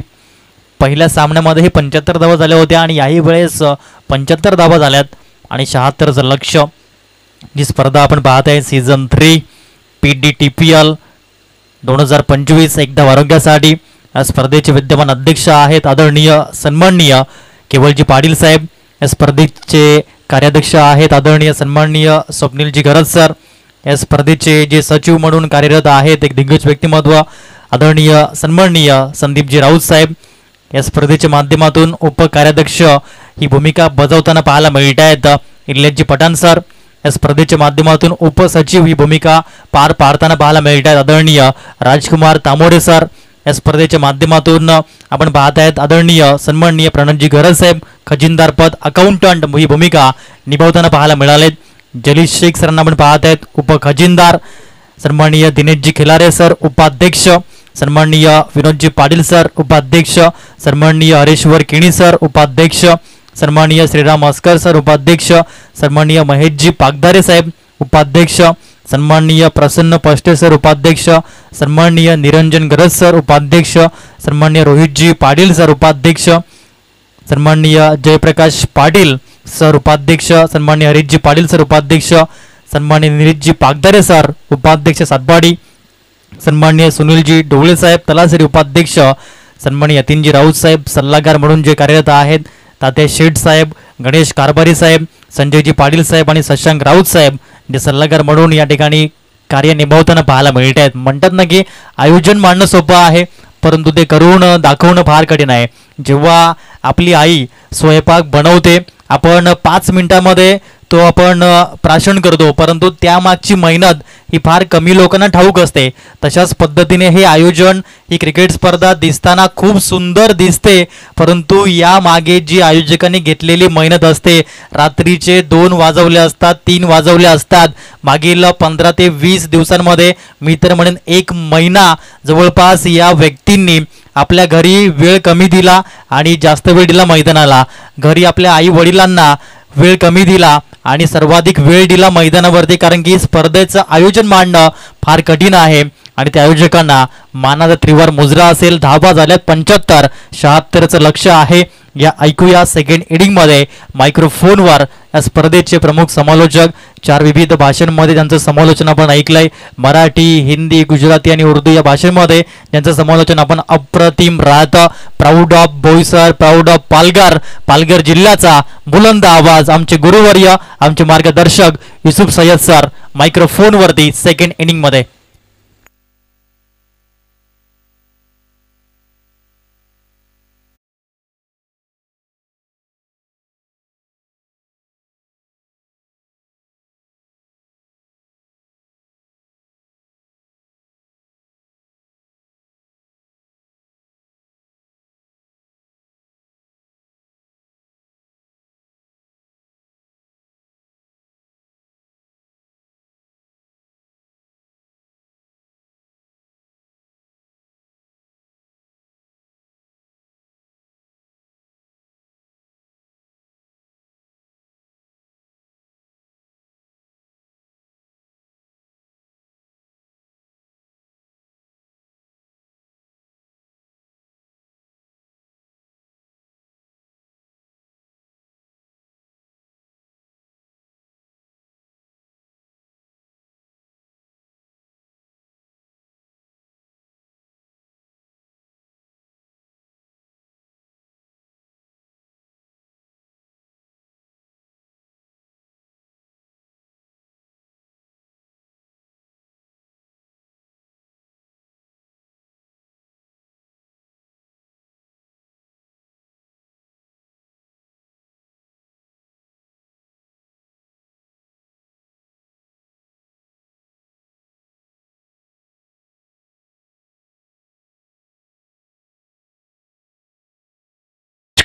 पहिल्या सामन्यामध्ये हे 75 धावा झाल्या होत्या आणि याही वेळेस 75 धावा झाल्यात. आणि 76चं लक्ष्य. जी स्पर्धा आपण पाहत आहे सीझन 3 PDTPL 2025 एकदा आरोग्यासाठी. या स्पर्धेचे विद्यमान अध्यक्ष आहेत आदरणीय सन्माननीय केवलजी पाटील साहेब. या स्पर्धेचे कार्याध्यक्ष आहेत आदरणीय सन्माननीय स्वप्नीलजी गरज सर. या स्पर्धेचे जे सचिव म्हणून कार्यरत आहेत एक दिग्गज व्यक्तिमत्व आदरणीय सन्माननीय संदीपजी राऊत साहेब. या स्पर्धेच्या माध्यमातून उपकार्याध्यक्ष ही भूमिका बजावताना पाहायला मिळत आहेत इल्लेशजी पठाण सर. या स्पर्धेच्या माध्यमातून उपसचिव ही भूमिका पार पाडताना पाहायला मिळत आहेत आदरणीय राजकुमार तामोडे सर. या स्पर्धेच्या माध्यमातून आपण पाहत आहेत आदरणीय सन्माननीय प्रणतजी गरज साहेब खजिनदार पद अकाउंटंट ही भूमिका निभावताना पाहायला मिळालेत. जलील शेख सरांना आपण पाहत आहेत उपखजिनदार. सन्माननीय दिनेशजी खिलारे सर उपाध्यक्ष. सन्माननीय विनोदजी पाटील सर उपाध्यक्ष. सन्माननीय हरेश्वर किणी सर उपाध्यक्ष. सन्माननीय श्रीराम अस्कर सर उपाध्यक्ष. सन्माननीय महेशजी पागधारे साहेब उपाध्यक्ष. सन्माननीय प्रसन्न पष्टे सर उपाध्यक्ष. सन्माननीय निरंजन गरज सर उपाध्यक्ष. सन्माननीय रोहितजी पाटील सर उपाध्यक्ष. सन्माननीय जयप्रकाश पाटील सर उपाध्यक्ष. सन्माननीय हरीशजी पाटील सर उपाध्यक्ष. सन्माननीय निरीशजी पागधारे सर उपाध्यक्ष सातबाडी. सन्माननीय सुनीलजी डोळे साहेब तलासरी उपाध्यक्ष. सन्माननीय यतीनजी राऊत साहेब सल्लागार म्हणून जे कार्यरत आहेत. तात्या शेठ साहेब, गणेश कारभारी साहेब, संजयजी पाटील साहेब आणि शशांक राऊत साहेब जे सल्लागार म्हणून या ठिकाणी कार्य निभावताना पाहायला मिळत आहेत. म्हणतात ना की आयोजन मांडणं सोपं आहे परंतु ते करून दाखवणं फार कठीण आहे. जेव्हा आपली आई स्वयंपाक बनवते आपण 5 मिनिटामध्ये तो आपण प्राशन करतो परंतु त्यामागची मेहनत ही फार कमी लोकांना ठाऊक असते. तशाच पद्धतीने हे आयोजन ही क्रिकेट स्पर्धा दिसताना खूप सुंदर दिसते परंतु या मागे जी आयोजकांनी घेतलेली मेहनत असते. रात्रीचे 2 वाजवले असतात, 3 वाजवले असतात. मागील 15 ते 20 दिवसांमध्ये मी तर म्हणेन 1 महिना जवळपास या व्यक्तींनी आपल्या घरी वेळ कमी दिला आणि जास्त वेळ दिला मैदानाला. घरी आपल्या आई वडिलांना वेळ कमी दिला आणि सर्वाधिक वेळ दिला मैदानावरती कारण की स्पर्धेचं आयोजन मांडणं फार कठीण आहे आणि त्या आयोजकांना मानाचा त्रिवार मुजरा असेल. धावा झाल्यात 75, 76चं लक्ष आहे. या ऐकूया सेकंड इनिंगमध्ये मायक्रोफोनवर या स्पर्धेचे प्रमुख समालोचक 4 विविध भाषांमध्ये त्यांचं समालोचन आपण ऐकलंय. मराठी, हिंदी, गुजराती आणि उर्दू या भाषेमध्ये त्यांचं समालोचन आपण अप्रतिम राहतं. Proud of Boisar, proud of Palghar जिल्ह्याचा बुलंद आवाज आमचे गुरुवर्य आमचे मार्गदर्शक युसुफ सय्यद सर मायक्रोफोनवरती सेकंड इनिंगमध्ये.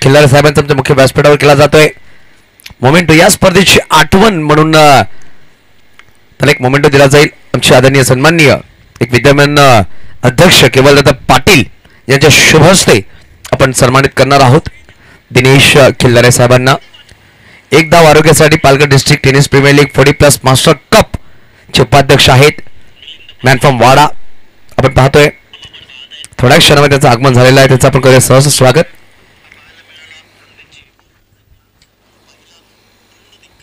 खिल्लारे साहेबांचा आमच्या मुख्य व्यासपीठावर केला जातोय. मोमेंटो या स्पर्धेची आठवण म्हणून त्याला एक मोमेंटो दिला जाईल. आमचे आदरणीय सन्माननीय एक विद्यमान अध्यक्ष केवलदादा पाटील यांच्या शुभ हस्ते आपण सन्मानित करणार आहोत दिनेश खिल्लारे साहेबांना. 1 धाव आरोग्यासाठी Palghar district tennis premier league 40+ master cup चे उपाध्यक्ष आहेत मॅन फ्रॉम वाडा. आपण पाहतोय थोड्या क्षणामध्ये त्याचं आगमन झालेलं आहे. त्याचं आपण करूया सहर्ष स्वागत.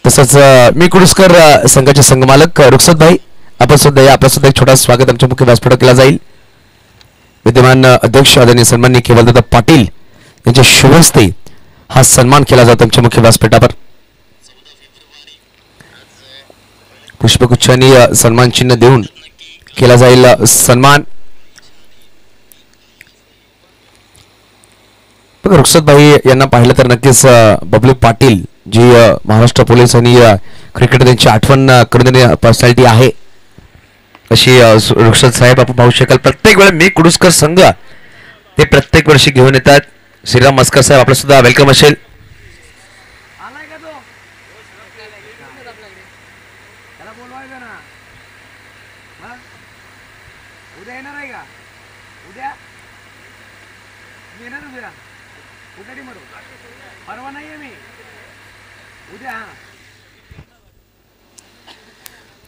तसंच मी कुडुसकर संघाचे संघमालक रुखसत भाई आपण सुद्धा या आपलं सुद्धा एक छोटा स्वागत आमच्या मुख्य व्यासपीठावर केला जाईल. विद्यमान अध्यक्ष आदरणीय सन्माननीय केवलदादा पाटील यांच्या शुभ हस्ते हा सन्मान केला जातो आमच्या मुख्य व्यासपीठावर. पुष्पगुच्छांनी सन्मान चिन्ह देऊन केला जाईल सन्मान. रुखसत भाई यांना पाहिलं तर नक्कीच बबलू पाटील जी महाराष्ट्र पोलीस आणि क्रिकेट त्यांची आठवण करून देणारी पर्सनॅलिटी आहे अशी रुक्षद साहेब आपण पाहू शकाल. प्रत्येक वेळा मी कुडुसकर संघ ते प्रत्येक वर्षी घेऊन येतात. श्रीराम मस्कर साहेब आपलं सुद्धा वेलकम असेल.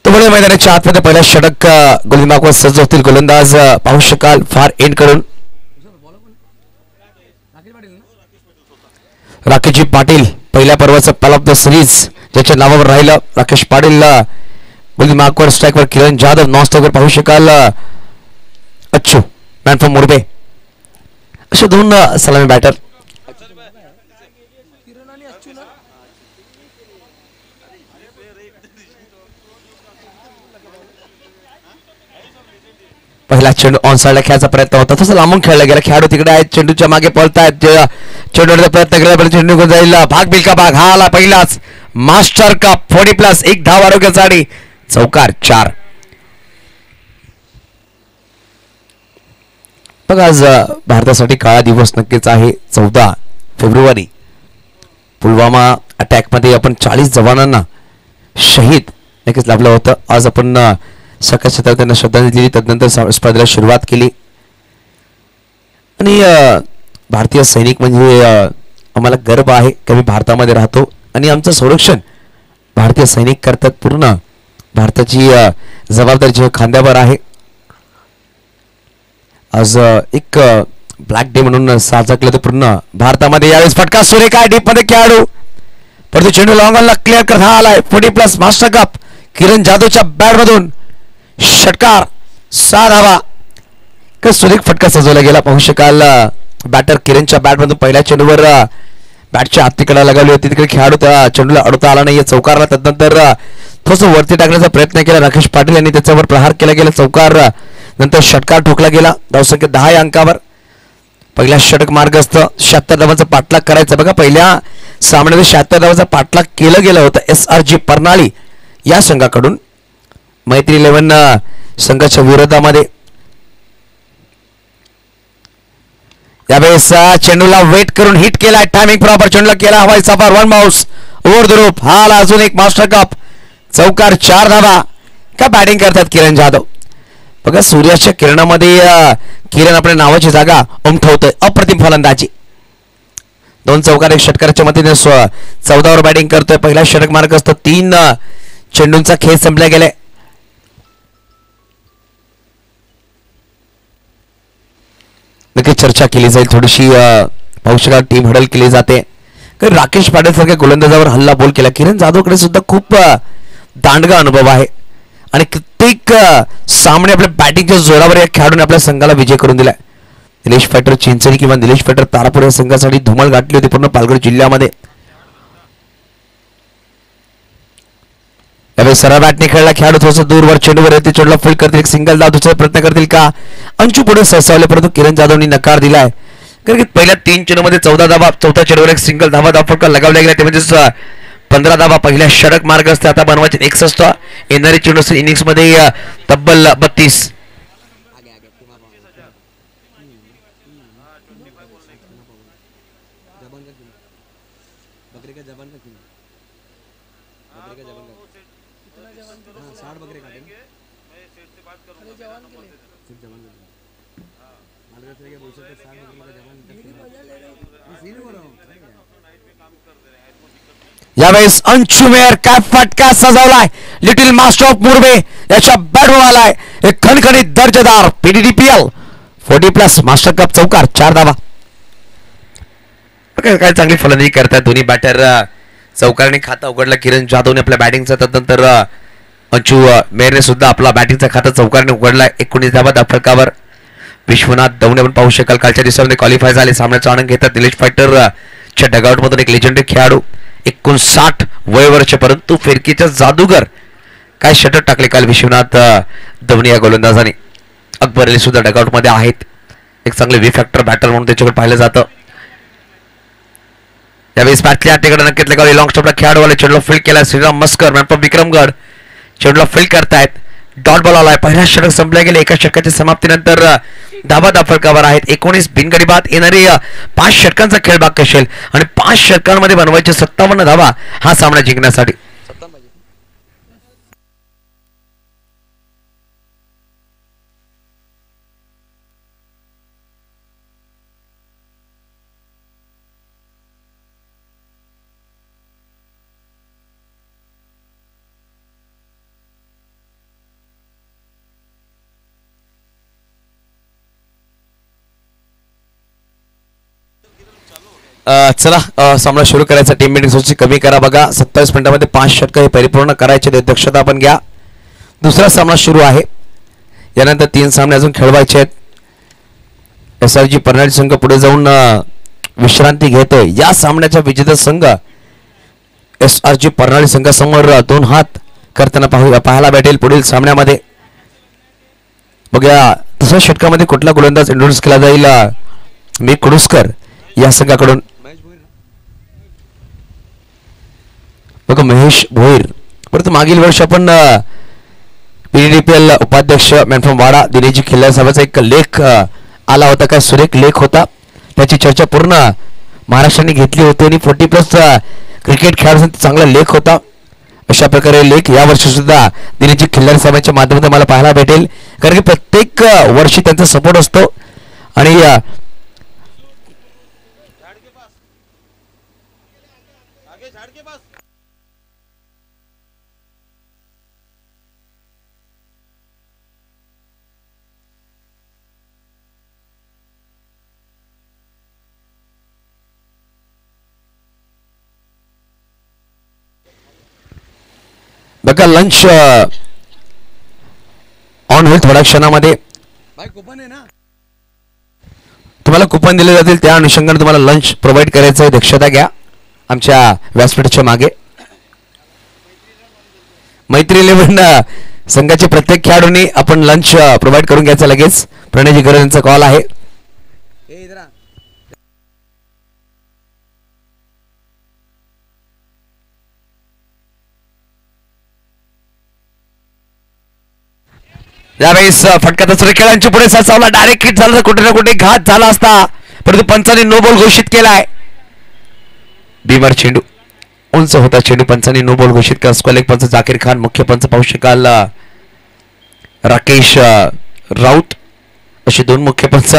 त्यामुळे मैदानाच्या आतमध्ये पहिला षटक गोलंदाज सज्ज होतील. गोलंदाज पाहू शकाल फार एंड करून राकेशजी पाटील पहिल्या पर्वाचं प्लॅन ऑफ द सिरीज ज्याच्या नावावर राहिलं. राकेश पाटील गोलंदाज स्ट्राईकवर किरण जाधव नॉन स्ट्राईकवर पाहू शकाल अच्छू मॅन फ्रॉम मुरबे असे दोन सलामी बॅटर. पहिला चेंडू ऑन साइडला खेळायचा प्रयत्न होता तसं लांबून खेळला गेला. खेळाडू तिकडे आहेत चेंडूच्या मागे पळतायत. चेंडूचा प्रयत्न केला चेंडू जाईल भाग बिल का भाग हा आला पहिलाच मास्टर कप 40+ एक धाव आरोग्यासाठी चौकार 4. बघा आज भारतासाठी काळा दिवस नक्कीच आहे. 14 फेब्रुवारी पुलवामा अटॅक मध्ये आपण 40 जवानांना शहीद नक्कीच लाभलं होतं. आज आपण सकाळ सकाळ त्यांना श्रद्धांजली दिली. तदनंतर स्पर्धेला सुरुवात केली आणि भारतीय सैनिक म्हणजे आम्हाला गर्व आहे की आम्ही भारतामध्ये राहतो आणि आमचं संरक्षण भारतीय सैनिक करतात. पूर्ण भारताची जबाबदारी जे खांद्यावर आहे. आज एक ब्लॅक डे म्हणून साजरा केला तर पूर्ण भारतामध्ये. यावेळेस फटका सुरेख आहे डीप मध्ये खेळाडू परंतु चेंडू लॉंगॉनला क्लिअर करत हा आलाय 40+ मास्टर कप किरण जाधवच्या बॅट मधून षटकार 6 धावा. सुरेख फटका सजवला गेला पाहू शकाल. बॅटर किरणच्या बॅट मधून पहिल्या चेंडूवर बॅटच्या हातीकडे लगावली होती तिकडे खेळाडू त्या चेंडूला अडवता आला नाही चौकारला. तदनंतर थोडस वरती टाकण्याचा प्रयत्न केला राकेश पाटील यांनी त्याच्यावर प्रहार केला गेला. चौकार नंतर षटकार ठोकला गेला. धावसंख्या 10 या अंकावर. पहिला षटक मार्ग असतं 76 धावांचा पाठलाग करायचा. बघा पहिल्या सामन्यात 76 धावांचा पाठलाग केलं गेलं होतं SRG परनाळी या संघाकडून. मैत्री 11 संघाच्या विरोधामध्ये. यावेळेस चेंडूला वेट करून हिट केला. टायमिंग प्रॉपर चेंडूला केला हवाई सफर 1 बाउन्स ओव्हर द रूप. हा अजून एक मास्टर कप चौकार 4 धावा. का बॅटिंग करतात किरण जाधव. बघा सूर्याच्या किरणामध्ये किरण आपल्या नावाची जागा उमटवतोय. अप्रतिम फलंदाजी. 2 चौकार 1 षटकाराच्या मदतीने 14 वर बॅटिंग करतोय. पहिला षटक मार्ग असतो. 3 चेंडूंचा खेळ संपला गेलाय. नक्की चर्चा केली जाईल थोडीशी पाहू शकाल. टीम हडल केली जाते. राकेश पाटील सारख्या गोलंदाजावर हल्ला बोल केला. किरण जाधवकडे सुद्धा खूप दांडगा अनुभव आहे आणि कित्येक सामने आपल्या बॅटिंगच्या जोरावर या खेळाडूने आपल्या संघाला विजय करून दिलाय. निलेश फायटर चिंचणी किंवा निलेश फायटर तारापूर या संघासाठी धुमाळ गाठली होती पूर्ण पालघर जिल्ह्यामध्ये. यावेळेस सरळ बॅटने खेळला खेळाडू थोडंसं दूरवर चेंडूवर येते. चेंडूला फुल करतील. एक सिंगल धाव दुसरा प्रयत्न करतील का. अंशू पुढे सरसावले परंतु किरण जाधवनी नकार दिलाय. कारण की पहिल्या 3 चेंडूमध्ये 14 धावा. चौथ्या चेंडूवर एक सिंगल धावा फटका लगावला गेला. ते म्हणजे 15 धावा पहिल्या षटक मार्ग असते. आता बनवायचे 61. येणारे चेंडू असतील इनिंग्स मध्ये तब्बल 32. यावेळेस अंशुमेर काय फटका सजवलाय. लिटिल मास्टर ऑफ मुरबे याच्या बॅटवर आलाय एक खणखणीत दर्जेदार PDDPL 40+ मास्टर कप चौकार 4 धावा. काय चांगली फलंदाजी करतात दोन्ही बॅटर. चौकाराने खाता उघडला किरण जाधवने आपल्या बॅटिंगचा. तदनंतर अंशू मेरने सुद्धा आपला बॅटिंगचा खाता चौकाराने उघडलाय. 19 धावा फटकावर. विश्वनाथ दवणे पण पाहू शकाल कालच्या दिवसामध्ये क्वालिफाय झाले. सामन्याचा आनंद घेतात. निलेश फायटरच्या डगआउट मधून एक लेजंडरी खेळाडू 59 वय वर्ष परंतु फिरकीचा जादूगर काय षटक टाकले काल विश्वनाथ दवणे या गोलंदाजाने. अकबर अली सुद्धा डगआउट मध्ये आहेत. एक चांगले वी फॅक्टर बॅटर म्हणून त्याच्याकडे पाहिलं जातं. यावेळेस पाटल्या तिकडे नक्कीच लगावली लॉंग स्टॉपला खेळाडू आले चेंडूला फील्ड केला श्रीराम मस्कर मॅन फ्रॉम विक्रमगड चेंडूला फील्ड करतायत डॉट बॉल आलाय पहिला षटक संपला गेले एका षटकाच्या समाप्तीनंतर धाबा फरकावर आहेत 19 बिनगडी येणारी 5 षटकांचा खेळ बाकी असेल आणि 5 षटकांमध्ये बनवायचे 57 धावा हा सामना जिंकण्यासाठी चला सामना सुरू करायचा टीम मीटिंग कमी करा बघा 27 मिनिटांमध्ये 5 षटक हे परिपूर्ण करायचे दक्षता आपण घ्या दुसरा सामना सुरू आहे यानंतर 3 सामने अजून खेळवायचे आहेत SRG परनाळी संघ पुढे जाऊन विश्रांती घेतोय या सामन्याचा विजेता संघ SRG परनाळी संघासमोर 2 हात करताना पाहायला भेटेल पुढील सामन्यामध्ये बघा दुसऱ्या षटकामध्ये कुठला गोलंदाज इंट्रोड्यूस केला जाईल मी कुडुसकर या संघाकडून बघा महेश भोईर परंतु मागील वर्ष आपण PDDPL उपाध्यक्ष मॅन फ्रॉम वाडा दिनेजी खिल्लार साहेबांचा एक लेख आला होता काय सुरेख लेख होता त्याची चर्चा पूर्ण महाराष्ट्राने घेतली होती आणि 40+ क्रिकेट खेळाडूंचा चांगला लेख होता अशा प्रकारे लेख या वर्षी सुद्धा दिनेजी खिल्लार साहेबांच्या माध्यमातून मला पाहायला भेटेल कारण की प्रत्येक वर्षी त्यांचा सपोर्ट असतो आणि बघा लंच ऑन होईल थोड्या क्षणामध्ये तुम्हाला कुपन दिले जातील त्या अनुषंगाने तुम्हाला लंच प्रोव्हाइड करायचं आहे दक्षता घ्या आमच्या व्यासपीठाच्या मागे मैत्री 11 संघाचे प्रत्येक खेळाडूंनी आपण लंच प्रोव्हाइड करून घ्यायचं लगेच प्रणयजी गरज यांचा कॉल आहे यावेळेस फटक्यात खेळांची पुढे साचावला डायरेक्ट हिट झाला कुठे ना कुठे घात झाला असता परंतु पंचाने नो बॉल घोषित केलाय बीमार चेंडू उंच होता चेंडू पंचाने नो बॉल घोषित केला स्क्वेअर लेग पंच जाकीर खान मुख्य पंच पाहू शकाल राकेश राऊत असे 2 मुख्य पंच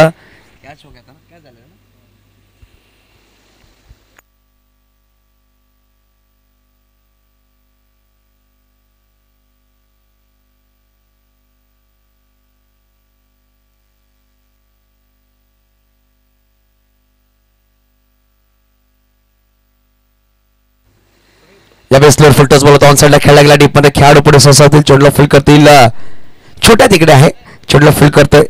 या बेसवर फुल टच बॉल होता ऑन साइडला खेळला गेला डीप मध्ये खेळाडू पुढे सोसावतील चेंडूला फुल करतील छोट्या तिकडे आहे चेंडूला फुल करतोय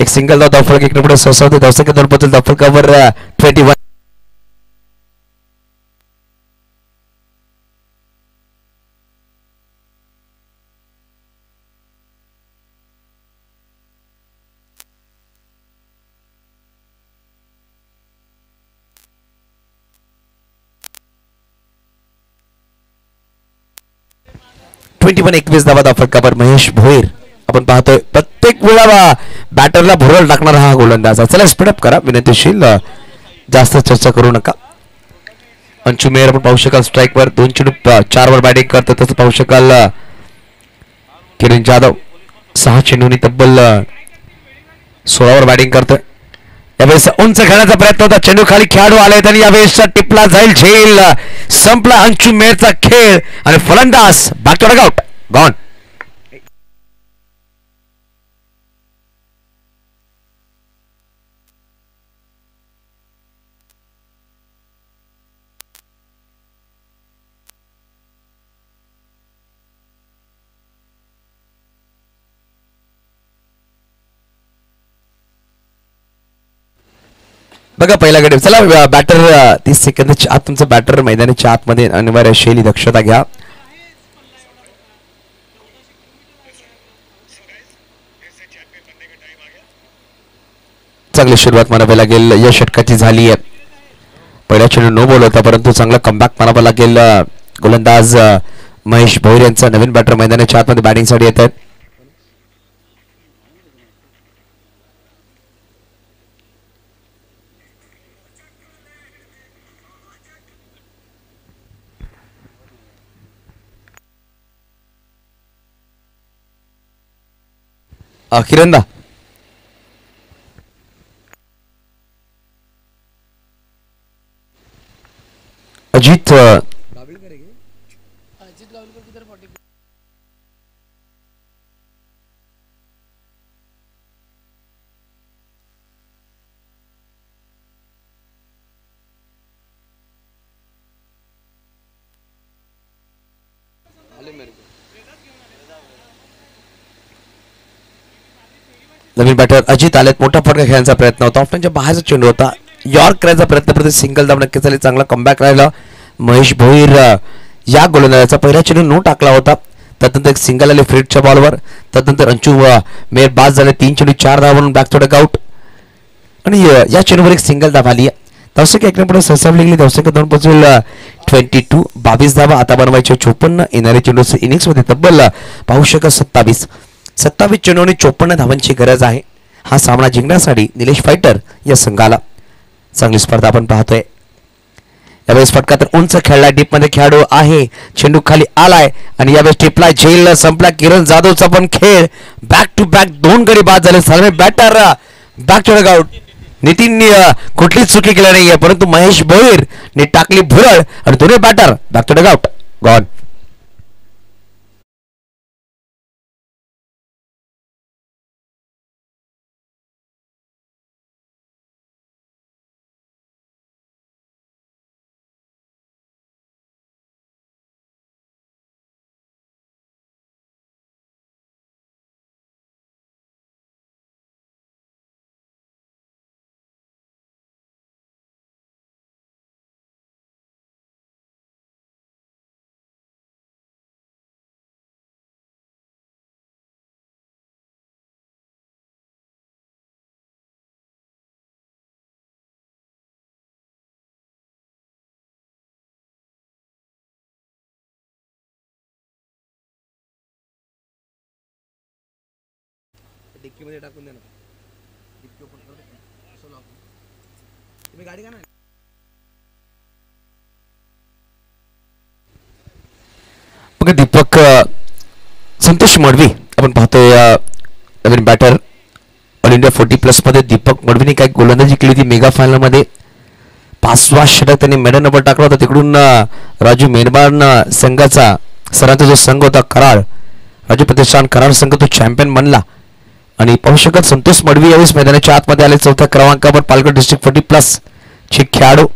एक सिंगल धाव धावफलक इकडे पुढे सोसावते धावसंख्या 2 बदल धावफलकावर 21 21 धावा धावफलकावर महेश भोईर आपण पाहतोय प्रत्येक वेळा बॅटरला भुरळ टाकणारा हा गोलंदाज चला स्पीडअप करा विनंतीशील जास्त चर्चा करू नका अंशु मेहर आपण पाहू शकाल स्ट्राइक वर 2 चेंडू 4 वर बॅटिंग करतो तसं पाहू शकाल किरण जाधव 6 चेंडूंनी तब्बल 16 वर बॅटिंग करतोय यावेळेस उंच खेळण्याचा प्रयत्न होता चेंडू खाली खेळाडू आले आणि यावेळेस टिपला जाईल झेल संपला अंशु मेहरचा खेळ आणि फलंदाज बॅक टू आउट गॉन बघा पहिला गडी चला बॅटर 30 सेकंदाच्या आत तुमचं बॅटर मैदानाच्या आतमध्ये अनिवार्य शैली दक्षता घ्या चांगली सुरुवात म्हणावी लागेल या षटकाची झाली आहे पहिल्या चेंडू नो बॉल होता, परंतु चांगला कमबॅक मानावा लागेल. गोलंदाज महेश भोईर यांचा नवीन बॅटर मैदानाच्या आतमध्ये बॅटिंगसाठी येत आहेत. किरणदा अजित अजित गावलकर की तरफ 40. नवीन बॅटर अजित आलेत. मोठा फटका खेळण्याचा प्रयत्न होता, ऑफलाईनच्या बाहेरचा चेंडू होता, यॉर्क करायचा प्रयत्न परंतु सिंगल धाव नक्कीच झाली. चांगला कमबॅक राहिला महेश भोईर या गोलंदाजाचा. पहिला चेंडू नो टाकला होता, त्यानंतर एक सिंगल आले फ्रीडच्या बॉलवर. त्यानंतर अंशू मेयर बाद झाले. 3 चेंडू 4 धाव म्हणून बॅक टू डक आउट आणि या चेंडूवर एक सिंगल धाव आली. धावसंख्या 1 पुढे सरसावली गेली. धावसंख्या 2 पोहोचेल 22. 22 धावा आता बनवायचे 54. येणाऱ्या चेंडूचे इनिंग्समध्ये तब्बल पाहू शकत 27 चेंडू आणि 54 धावांची गरज आहे हा सामना जिंकण्यासाठी निलेश फायटर या संघाला. चांगली स्पर्धा आपण पाहतोय. यावेळेस फटका तर उंच खेळला, डीप मध्ये खेळाडू आहे, चेंडू खाली आलाय आणि यावेळेस टिपला झेल संपला. किरण जाधवचा पण खेळ बॅक टू बॅक 2 गडी बाद झाले. सलमे batter back to duck out. नितीनने कुठलीच चुकी केली नाहीये, परंतु महेश भोईर ने टाकली भुरळ आणि दोन्ही batter back to duck out gone. डिक्कीमध्ये टाकून दे ना. डिक्की ओपन कर असं लाव. तुम्ही गाडी का नाही. मग दीपक संतोष मडवी आपण पाहतोय नवीन बॅटर. ऑल इंडिया 40+ मध्ये दीपक मडवीने काय गोलंदाजी केली होती मेगा फायनल मध्ये. 5वा षटक त्यांनी मेडल नंबर टाकला होता. तिकडून राजू मेहरबान संघाचा सरांचा जो संघ होता कराड, राजू प्रतिष्ठान कराड संघ तो चॅम्पियन बनला. आणि पाहू शकत संतोष मडवी यावेळेस मैदानाच्या आतमध्ये आले. 4थ्या क्रमांकावर पालघर डिस्ट्रिक्ट 40+ चे खेळाडू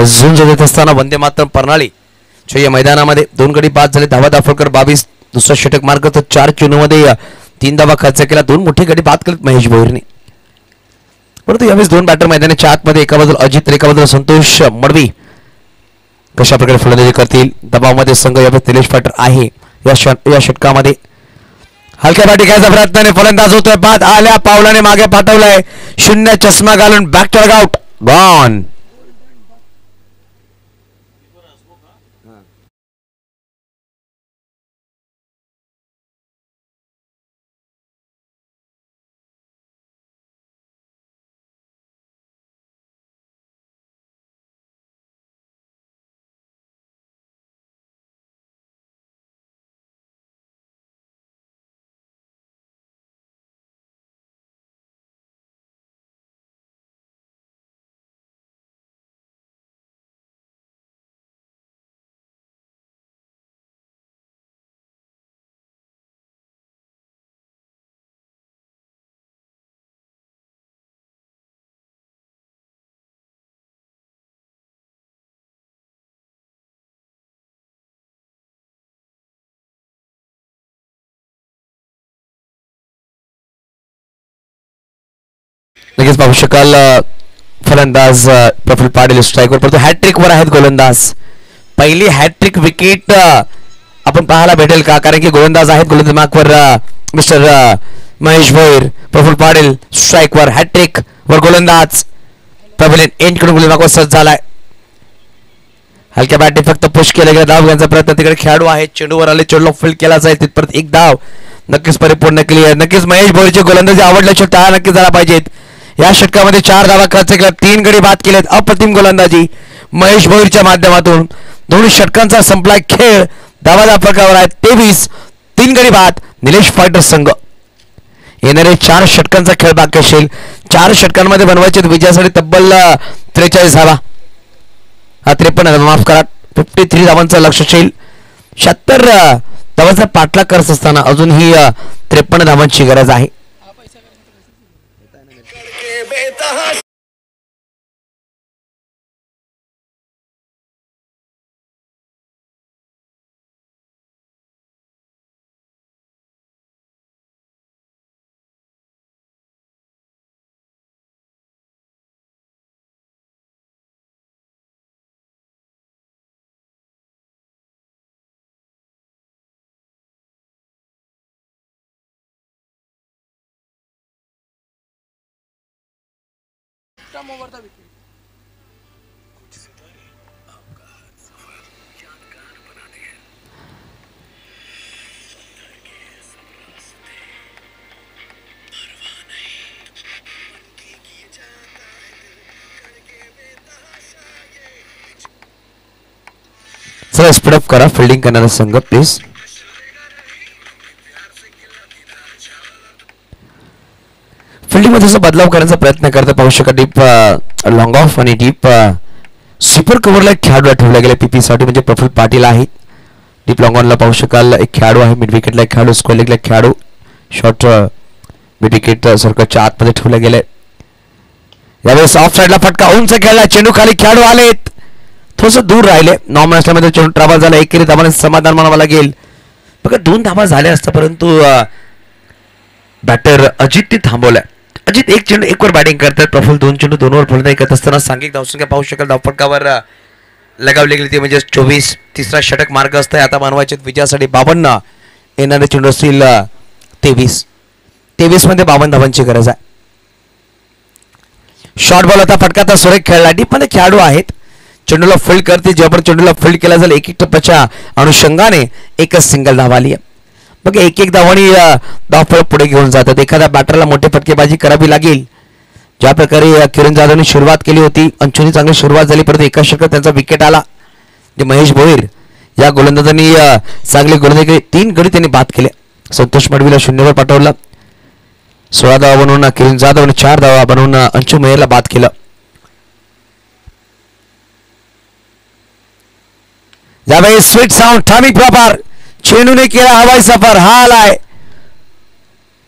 झुंज देत असताना वंदे मातरम प्रणाली या मैदानामध्ये 2 गडी बाद झाले. धावा दाफळकर 22. दुसरा षटक मार्ग तर 4 चेंडूमध्ये 3 धावा खर्च केला. 2 मोठे गडी बाद केलेत महेश भोईरने. परंतु यावेळेस 2 बॅटर मैदानाच्या आतमध्ये, एका बाजूला अजित तर एका बाजूला संतोष मडवी कशा प्रकारे फलंदाजी करतील. दबावामध्ये संघ यावेळेस निलेश फायटर आहे. या षटकामध्ये हलक्या पाठी घ्यायचा प्रयत्नाने फलंदाज होतोय. बाद आल्या पावलाने मागे पाठवलाय. 0 चष्मा घालून back to duck out gone. लगेच पाहू शकाल फलंदाज प्रफुल्ल पाटील स्ट्राईकवर, परंतु हॅट्रिक वर आहेत गोलंदाज. पहिली हॅट्रिक विकेट आपण पाहायला भेटेल का, कारण की गोलंदाज आहेत गोलंदाज मार्कवर मिस्टर महेश भोईर. प्रफुल्ल पाटील स्ट्राईकवर, हॅट्रिक वर गोलंदाज प्रफुल्ल एंड कडून गोलंदाज सज्ज झालाय. हलक्या बॅटने फक्त पुश केले गेले. धाव घेण्याचा प्रयत्न तिकडे खेळाडू आहे. चेंडूवर आले, चेंडूला फील्ड केला जाईल. तिथपर्यंत एक धाव नक्कीच परिपूर्ण केली. नक्कीच महेश भोईरची गोलंदाजी आवडल्याशिवाय तयार नक्कीच झाला पाहिजेत. या षटकामध्ये 4 धावा खर्च केल्या, 3 गडी बाद केलेत. अप्रतिम गोलंदाजी महेश भोईरच्या माध्यमातून. दोन्ही षटकांचा संपलाय खेळ. धावाचा फरकावर आहे 23. 3 गडी बाद निलेश फायटर संघ. येणारे 4 षटकांचा खेळ बाकी असेल. 4 षटकांमध्ये बनवायचे विजयासाठी तब्बल 43 धावा. 53 माफ करा, 53 धावांचं लक्ष असेल. 76 धावांचा पाठलाग करत असताना अजून ही 53 धावांची गरज आहे. हा पैसा टर्म ओवर द विकेट. चला स्पीड अप करा फिल्डिंग करणारा संघ प्लीज. फिल्डिंग मध्ये बदलाव करण्याचा प्रयत्न करता पाहू शका. डीप लॉंग ऑफ आणि डीप सुपर कव्हरला एक खेळाडू ठेवला गेला पीपी साठी, म्हणजे प्रफुल्ल पाटील आहेत. डीप लॉंग ऑनला पाहू शकाल एक खेळाडू आहे. मिड विकेटला एक खेळाडू, स्क्वेअर लेगला एक खेळाडू. शॉर्ट मिड विकेट सर्कलच्या आतमध्ये ठेवला गेलाय. यावेळेस ऑफ साईडला फटका उंच खेळला, चेंडू खाली खेळाडू आलेत, थोडस दूर राहिले. नॉर्मल असल्यामध्ये चेंडू ट्रॅव्हल झाला. एकेरी धावाने समाधान मानावं लागेल. बघा 2 धावा झाल्या असतात, परंतु बॅटर अजितने थांबवलाय. अजित एक चेंडू 1 वर बॅटिंग करतात. प्रफुल्ल 2 चेंडू 2 वर फलंदाजी करत असताना सांघिक धावसंख्या पाहू शकाल. धावफटकावर लगावली गेली ती म्हणजे 24. तिसरा षटक मार्ग असतंय. आता बनवायचे विजयासाठी 52. येणारे चेंडू असतील 23. 23 मध्ये 52 धावांची गरज आहे. शॉर्ट बॉल होता, फटका तर सुरेख खेळला. डीप मध्ये खेळाडू आहेत, चेंडूला फील्ड करते. जेव्हा पण चेंडूला फील्ड केला जाईल 1-1 टप्प्याच्या अनुषंगाने एकच सिंगल धाव आली आहे. बघ 1-1 धावांनी धावफलक पुढे घेऊन जातात. एखाद्या बॅटरला मोठी फटकेबाजी करावी लागेल. ज्या प्रकारे किरण जाधवने सुरुवात केली होती, अंशुनी चांगली सुरुवात झाली, परंतु एका षटकात त्यांचा विकेट आला. जे महेश भोईर या गोलंदाजांनी चांगली गोलंदाजी केली. 3 गडी त्यांनी बाद केले. संतोष मडवीला 0 वर पाठवलं. 16 धावा बनवून किरण जाधवने 4 धावा बनवून अंशु मेहरला बाद केलं. यावेळी स्वीट साऊंड ठामी प्रॉपर चेंडूने केला हवाई सफर. हा आलाय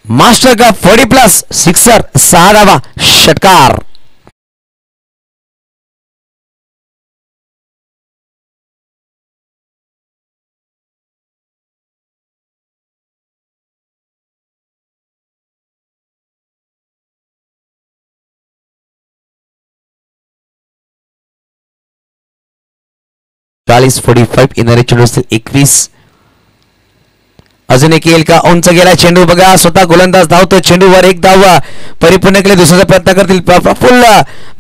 मास्टर कप 40+ सिक्सर. 6 धावा षटकार. चाळीस 45 येणारे चेंडू असतील 21. अजून एक येईल का? उंच गेला चेंडू. बघा स्वतः गोलंदाज धावतो, चेंडूवर 1 धाव परिपूर्ण केले. दुसऱ्याचा प्रयत्न करतील. प्रफुल्ल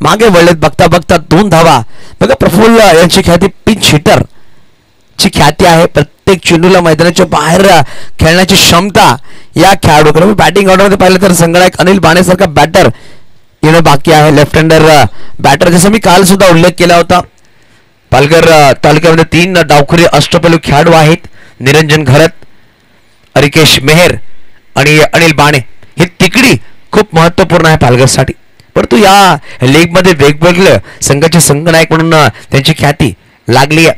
मागे वळलेत. बघता बघता 2 धावा. बघा प्रफुल्ल यांची ख्याती पिच हिटर ची ख्याती आहे. प्रत्येक चेंडूला मैदानाच्या बाहेर खेळण्याची क्षमता या खेळाडूकडे. बॅटिंग ऑर्डरमध्ये पाहिलं तर संघनायक अनिल बाणेसारखा बॅटर येणं बाकी आहे. लेफ्ट हँडर बॅटर, जसं मी काल सुद्धा उल्लेख केला होता. पालघर तालुक्यामध्ये 3 डावखुरी अष्टपैलू खेळाडू आहेत. निरंजन घरत, रिकेश मेहर आणि अनिल बाणे. ही तिकडी खूप महत्वपूर्ण आहे पालघरसाठी. परंतु या लीग मध्ये वेगवेगळे संघाचे संघनायक म्हणून त्यांची ख्याती लागली आहे.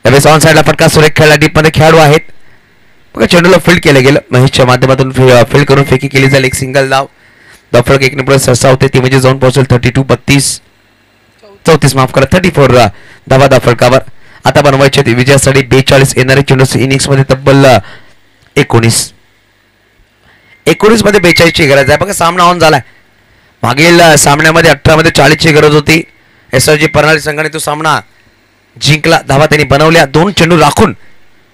त्यावेळेस ऑन साईडला फटका सुरेख खेळला. डीप मध्ये खेळाडू आहेत. बघा चेंडूला फील्ड केलं गेलं. महेशच्या माध्यमातून फील्ड करून फेकी केली जाईल. 1 सिंगल धाव. धावफलक 1 ने पुढे सरसा होते. ती म्हणजे जाऊन पोहोचेल 34 माफ करा 34 धावा धावफलकावर. आता बनवायचे विजयासाठी 42 येणारे चेंडू इनिंग्स मध्ये तब्बल 19 मध्ये 42 ची गरज आहे. बघा सामना ऑन झालाय. मागील सामन्यामध्ये 18 मध्ये 40 ची गरज होती. SRG परनाळी संघाने तो सामना जिंकला. धावा त्यांनी बनवल्या. 2 चेंडू राखून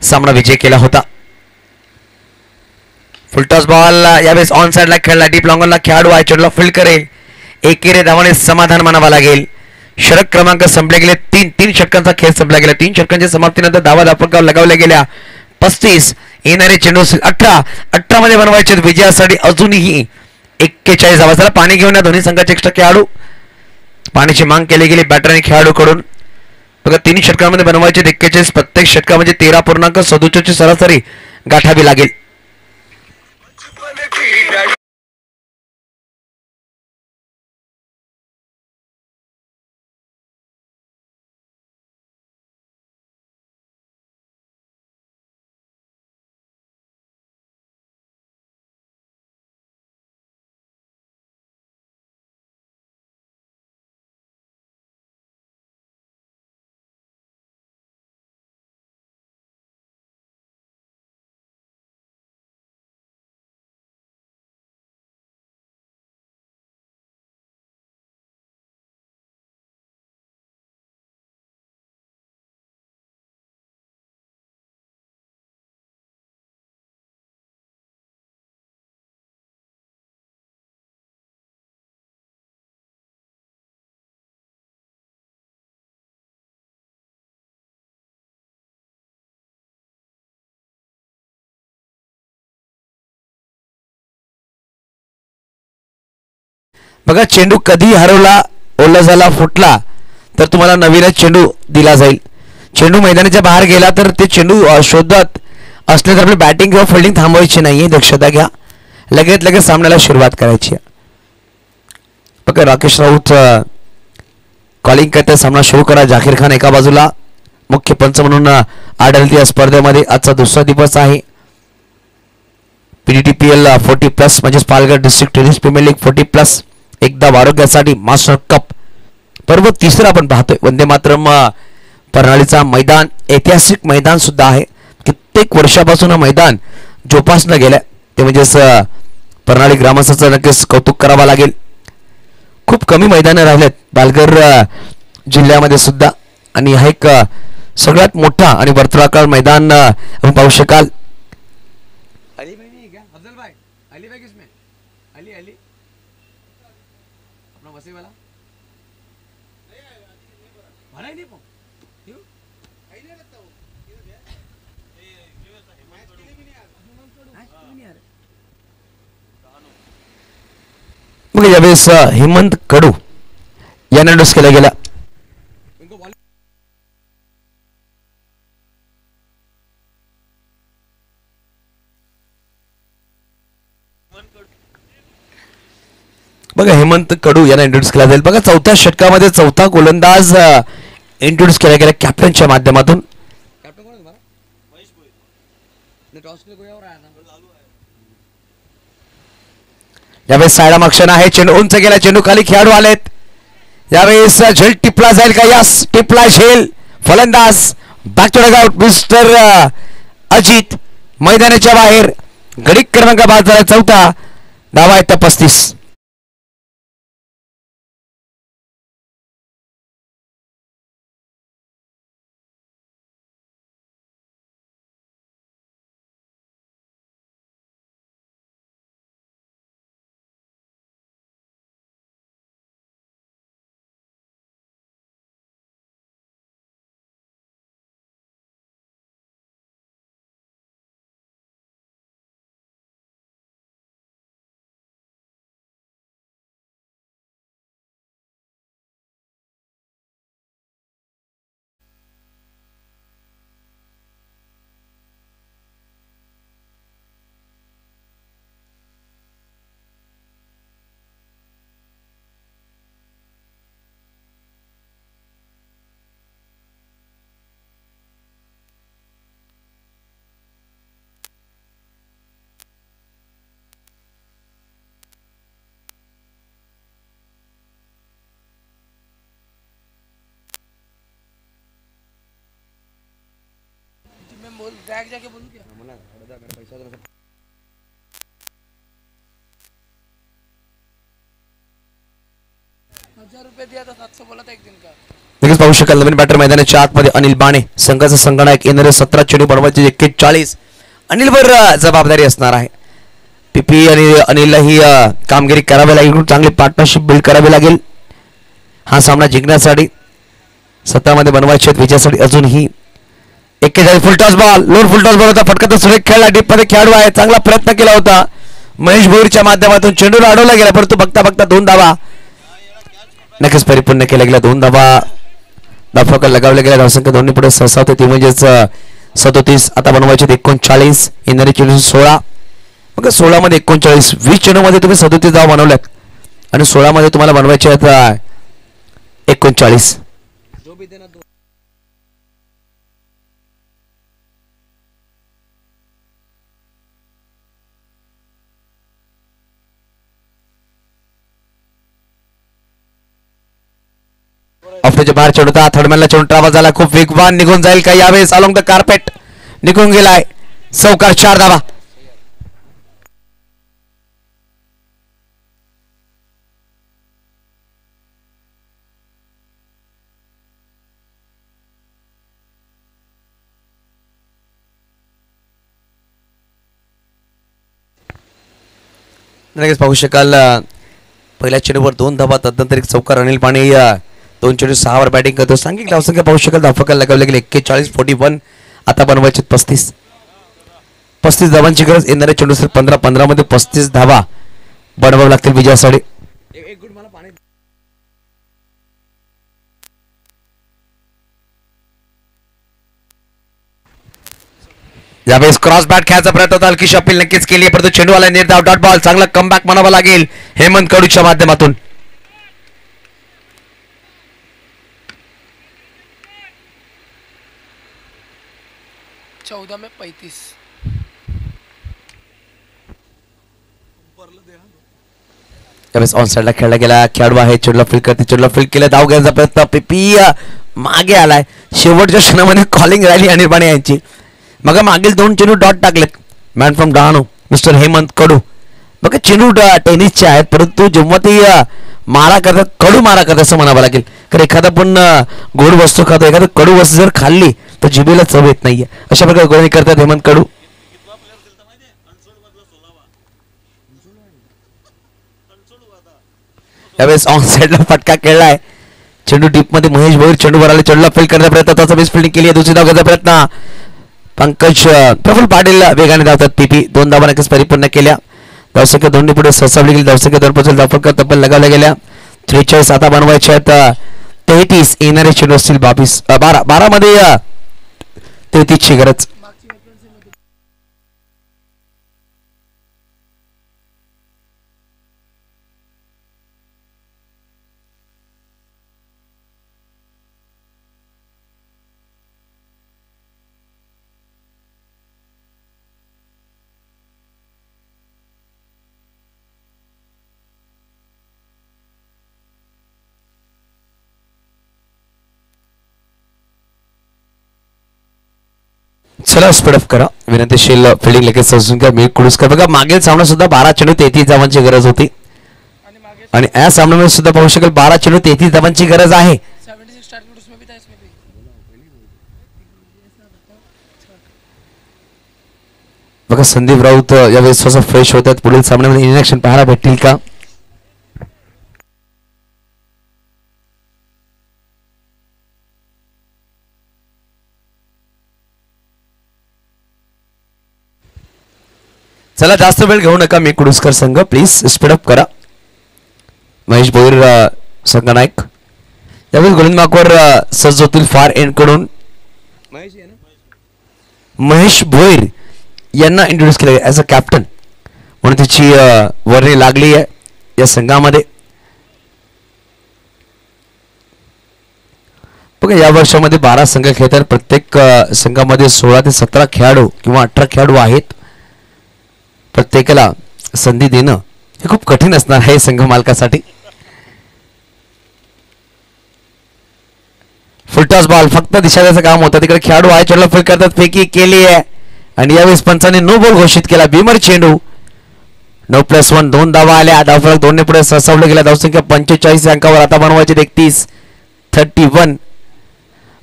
सामना विजय केला होता. फुलटॉस बॉल यावेळेस ऑन साइडला खेळला. डीप लॉंगॉनला खेळाडू आहे. चेंडूला फील्ड करेल. एकेरी धावाने समाधान मानावा लागेल. षटक क्रमांक संपले गेले. तीन षटकांचा खेळ संपला गेला. 3 षटकांच्या समाप्तीनंतर धावा धापकावर लगावल्या गेल्या 35. येणारे चेंडू 18 मध्ये बनवायचे विजयासाठी अजूनही 41 धावा. चला पाणी घेऊन या दोन्ही संघाचे एक्स्ट्रा खेळाडू. पाण्याची मांग केली गेली बॅटर आणि खेळाडूकडून. बघा 3 षटकांमध्ये बनवायचे 41. प्रत्येक षटकामध्ये 13.67 सरासरी गाठावी लागेल. बघा चेंडू कधी हरवला, ओला झाला, फुटला तर तुम्हाला नवीनच चेंडू दिला जाईल. चेंडू मैदानाच्या बाहेर गेला तर ते चेंडू शोधत असले तर आपली बॅटिंग किंवा फिल्डिंग थांबवायची नाहीये. दक्षता घ्या. लगेच सामन्याला सुरुवात करायची. बघा राकेश राऊत कॉलिंग करते. सामना सुरू करा. जाकीर खान एका बाजूला मुख्य पंच म्हणून आढळते या स्पर्धेमध्ये. आजचा दुसरा दिवस आहे. PDTPL 40+ म्हणजेच Palghar district tennis premier league 40+. एकदा आरोग्यासाठी मास्टर कप पर्व तिसरं आपण पाहतोय. वंदे मातरम प्रणालीचा मैदान ऐतिहासिक मैदान सुद्धा आहे. कित्येक वर्षापासून हा मैदान जोपासलं गेलं ते म्हणजेच प्रणाली ग्रामस्थांचं नक्कीच कौतुक करावं लागेल. खूप कमी मैदानं राहिलेत पालघर जिल्ह्यामध्ये सुद्धा आणि हा एक सगळ्यात मोठा आणि वर्तुळाकार मैदान आपण पाहू शकाल. अली भाई नहीं क्या अफजल भाई? अली भाई किसमें? अली अली अपना वसी वाला भरा ही नहीं पो क्यों आई नहीं लगता वो मैच के लिए भी नहीं आ रहा. मग यावेळेस हेमंत कडू यांना इंट्रोड्यूस केला गेला. बघा हेमंत कडू यांना इंट्रोड्यूस केला जाईल. बघा चौथ्या षटकामध्ये चौथा गोलंदाज इंट्रोड्यूस केला गेला कॅप्टनच्या माध्यमातून. यावेळेस सायडा माक्षण आहे. चेंडू उंच गेला. चेंडू खाली खेळाडू आलेत. यावेळेस झेल टिपला जाईल का? यस टिपला झेल. फलंदाज back to dugout mister Ajit मैदानाच्या बाहेर. गडी क्रमांक बाद झाला. चौथा धावा आहेत त्या 35. बोल बैग जाके बोलूं क्या? ₹1000 दिया था 700 बोला था एक दिन का. लगेच पाहू शकाल नवीन बॅटर मैदानाच्या आतमध्ये अनिल बाणे संघाचा संगणक येणारे 17 चेंडू बनवायचे 41. अनिलवर जबाबदारी असणार आहे. पीपी आणि अनिलला ही कामगिरी करावी लागेल. चांगली पार्टनरशिप बिल्ड करावी लागेल. हा सामना जिंकण्यासाठी, सत्तामध्ये बनवायचे विजयासाठी अजूनही 41 full toss ball, load full toss ball होता, फटका सुरेख खेळला, डीप मध्ये खेळाडू आहे, चांगला प्रयत्न केला होता महेश भोईरच्या माध्यमातून, चेंडूला अडवला गेला परंतु बघता बघता 2 धावा नक्कीच परिपूर्ण केल्या गेल्या. 2 धावा लगावल्या गेल्या. धावसंख्या दोन्ही पुढे सहसा होते ती म्हणजेच 37. आता बनवायचे 39, येणारे चेंडू 16. मग 16 मध्ये 39, 20 चेंडू मध्ये तुम्ही 37 धावा बनवल्यात आणि 16 मध्ये तुम्हाला बनवायचे आहेत 39. ऑफच्या बाहेर चेंडू होता, थर्डमॅनला चेंडू ट्राव्हल झाला, खूप वेगवान निघून जाईल का यावेळेस, अलॉंग द कार्पेट निघून गेलाय. चौकार 4 धावा. लगेच पाहू शकाल पहिल्या चेंडूवर 2 धावा, तदनंतर एक चौकार. अनिल पाणे 2 चेंडू 6 वर बॅटिंग करतो. सांघिक धावसंख्या पाहू शकाल धावफलकाला लगावले गेले 41, 41. आता बनवायचे 35 धावांची गरज. येणारे चेंडू 15 मध्ये 35 धावा बनवावं लागतील विजयासाठी. यावेळेस क्रॉस बॅट खेळायचा प्रयत्न होता, हलकीशी अपील नक्कीच केली परंतु चेंडू आला निर्धाव. Dot ball. चांगला कमबॅक म्हणावा लागेल हेमंत कडूच्या माध्यमातून. चौदा में 35. त्यावेळेस ऑन साइडला खेळला गेला, खेळाडू आहे चेंडूला फील्ड करते, चेंडूला फील्ड केलं, धाव घ्यायचा प्रयत्न, पीपी मागे आलाय. शेवटच्या क्षणामध्ये कॉलिंग राहिली अनिल पाणे यांची. मग मागील 2 चेंडू डॉट टाकलेत man from Dahanu mister Hemant Kadu. बघा चेंडू टेनिसचे आहेत परंतु जेव्हा ते मारा करतात, कडू मारा करतात असं म्हणावं लागेल. कारण एखादा पण गोड वस्तू खातो, एखादं कडू वस्तू जर खाल्ली तर जिभेला चव येत नाहीये. अशा प्रकारे गोळणी करतात हेमंत कडू. यावेळेस ऑन साइडला फटका खेळलाय, चेंडू डीप मध्ये महेश भोईर चेंडूवर आले, चेंडूला फील्ड करण्याचा प्रयत्न, त्याचा बेस फिल्डिंग केली आहे. दुसरी धाव घ्यायचा प्रयत्न, पंकज प्रफुल्ल पाटील वेगाने धावतात. पीपी 2 धावा नक्कीच परिपूर्ण केल्या. धावसंख्या दोन्ही पुढे ससावली गेली. धावसंख्या 2 पोहोचेल. धावफलक तब्बल लगावल्या गेल्या 43. आता बनवायचे आहेत 33. येणारे चेंडू असतील 12 मध्ये 33 ची गरज. चला स्पीडअप करा विनंतीशील. फिल्डिंग लगेच समजून घ्या. मी कुडूसकर. बघा मागील सामना सुद्धा 12 चेंडू 33 धावांची गरज होती आणि या सामन्यामध्ये सुद्धा पाहू शकाल 12 चेंडू 33 धावांची गरज आहे. 76 टारगेट उसमें भी था, इसमें भी. बघा संदीप राऊत यावेळेस स्वतः फ्रेश होतात. पुढील सामन्यामध्ये इन ऍक्शन पाहायला भेटतील का? चला जास्त वेळ घेऊ नका. मी कुडूसकर संघ प्लीज स्पीडअप करा. महेश भोईर संघनायक यावेळेस गोलंदाजवर सज्ज होतील फार एंड कडून. महेश भोईर यांना इंट्रोड्यूस केलं ॲज अ कॅप्टन म्हणून त्याची वर्णी लागली आहे या संघामध्ये. बघा या वर्षामध्ये 12 संघ खेळतात. प्रत्येक संघामध्ये 16 ते 17 खेळाडू किंवा 18 खेळाडू आहेत. प्रत्येकाला संधी देणं हे खूप कठीण असणार आहे संघ मालकासाठी. फुलटॉस बॉल फक्त दिशा द्यायचं काम होतं. तिकडे खेळाडू आहे, चेंडूला फेक करतात, फेकी केली आहे आणि यावेळेस पंचाने नो बॉल घोषित केला. बीमर चेंडू 9+1 2 धावा आल्या. धावफलक 2 ने पुढे सरसावलं गेला. धावसंख्या 45 अंकावर. आता बनवायचे 31.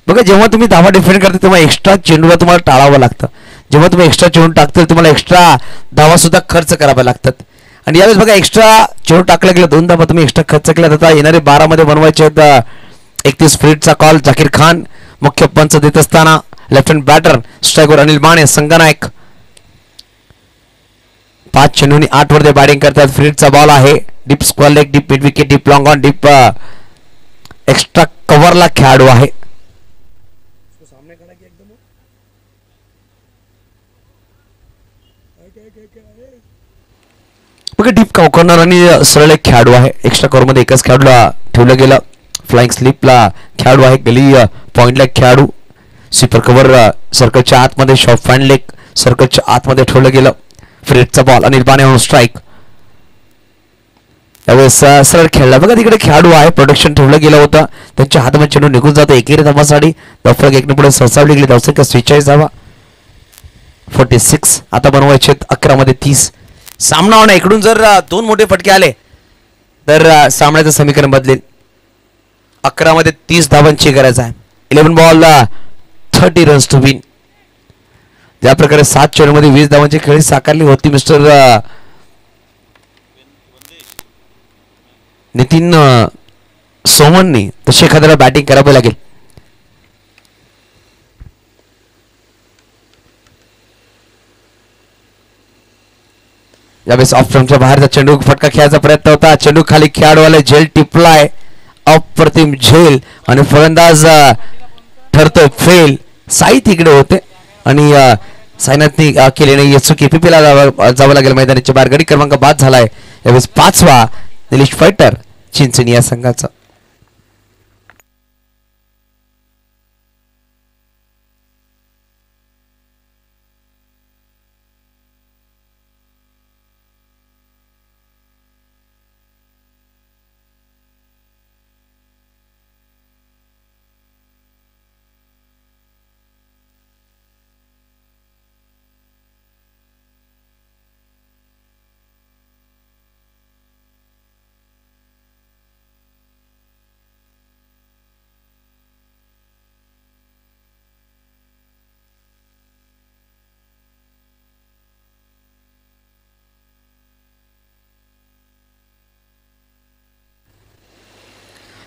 बघा जेव्हा तुम्ही धावा डिफेंड करता तेव्हा एक्स्ट्रा चेंडूला तुम्हाला टाळावं लागतं. जेव्हा तुम्ही एक्स्ट्रा चेंडू टाकता तुम्हाला एक्स्ट्रा धावा सुद्धा खर्च कराव्या लागतात आणि यावेळेस बघा एक्स्ट्रा चेंडू टाकला गेला, 2 धावा तुम्ही एक्स्ट्रा खर्च केला जाता. येणारे 12 मध्ये बनवायचे आहेत. 31 फीटचा कॉल जाकीर खान मुख्य पंच देत असताना left hand batter striker Anil Mane Sanganayak. 5 चेंडूंनी 8 वर ते बॅटिंग करतात. फील्डचा बॉल आहे. Deep square leg, deep mid wicket, deep long on, deep extra कव्हरला खेळाडू आहे. बघा डीप कॉर्नर आणि सरळ एक खेळाडू आहे. एक्स्ट्रा कव्हर मध्ये एकच खेळाडूला ठेवलं गेलं. फ्लाइंग स्लिपला खेळाडू आहे. गली पॉइंटला खेळाडू. स्वीपर कव्हर सर्कलच्या आतमध्ये, शॉर्ट फॅन लेग सर्कलच्या आतमध्ये ठेवलं गेलं. फ्रेडचा बॉल अनिल बाने ऑन स्ट्राईक. त्यावेळेस सरळ खेळला. बघा तिकडे खेळाडू आहे. प्रोटेक्शन ठेवलं गेलं होतं. त्यांच्या हातामध्ये चेंडू निघून जातो. एकेरी धावासाठी दफरक 1 पुढे सरसावली गेली. धावसंख्या 46 धावा. 46 आता बनवायचे 11 मध्ये 30. सामना होणार. इकडून जर 2 मोठे फटके आले तर सामन्याचं समीकरण बदलेल. 11 मध्ये 30 धावांची गरज आहे. 11 बॉल 30 रन्स टू विन. ज्या प्रकारे 7 चेंडूमध्ये 20 धावांची खेळी साकारली होती मिस्टर नितीन सोमननी, तशी एखाद्याला बॅटिंग करावं लागेल. यावेळेस ऑफ स्टंपच्या बाहेरचा चेंडू फटका खेळायचा प्रयत्न होता. चेंडू खाली खेळाडूवाले झेल टिपलाय. अप्रतिम झेल आणि फलंदाज ठरतोय फेल. साई तिकडे होते आणि साईनाथनी केलेले चुकी. पीपीला जावं लागेल मैदानाच्या बाहेर. गडी क्रमांक 5 झालाय. यावेळेस 5वा निलेश फायटर चिंचणी या संघाचा.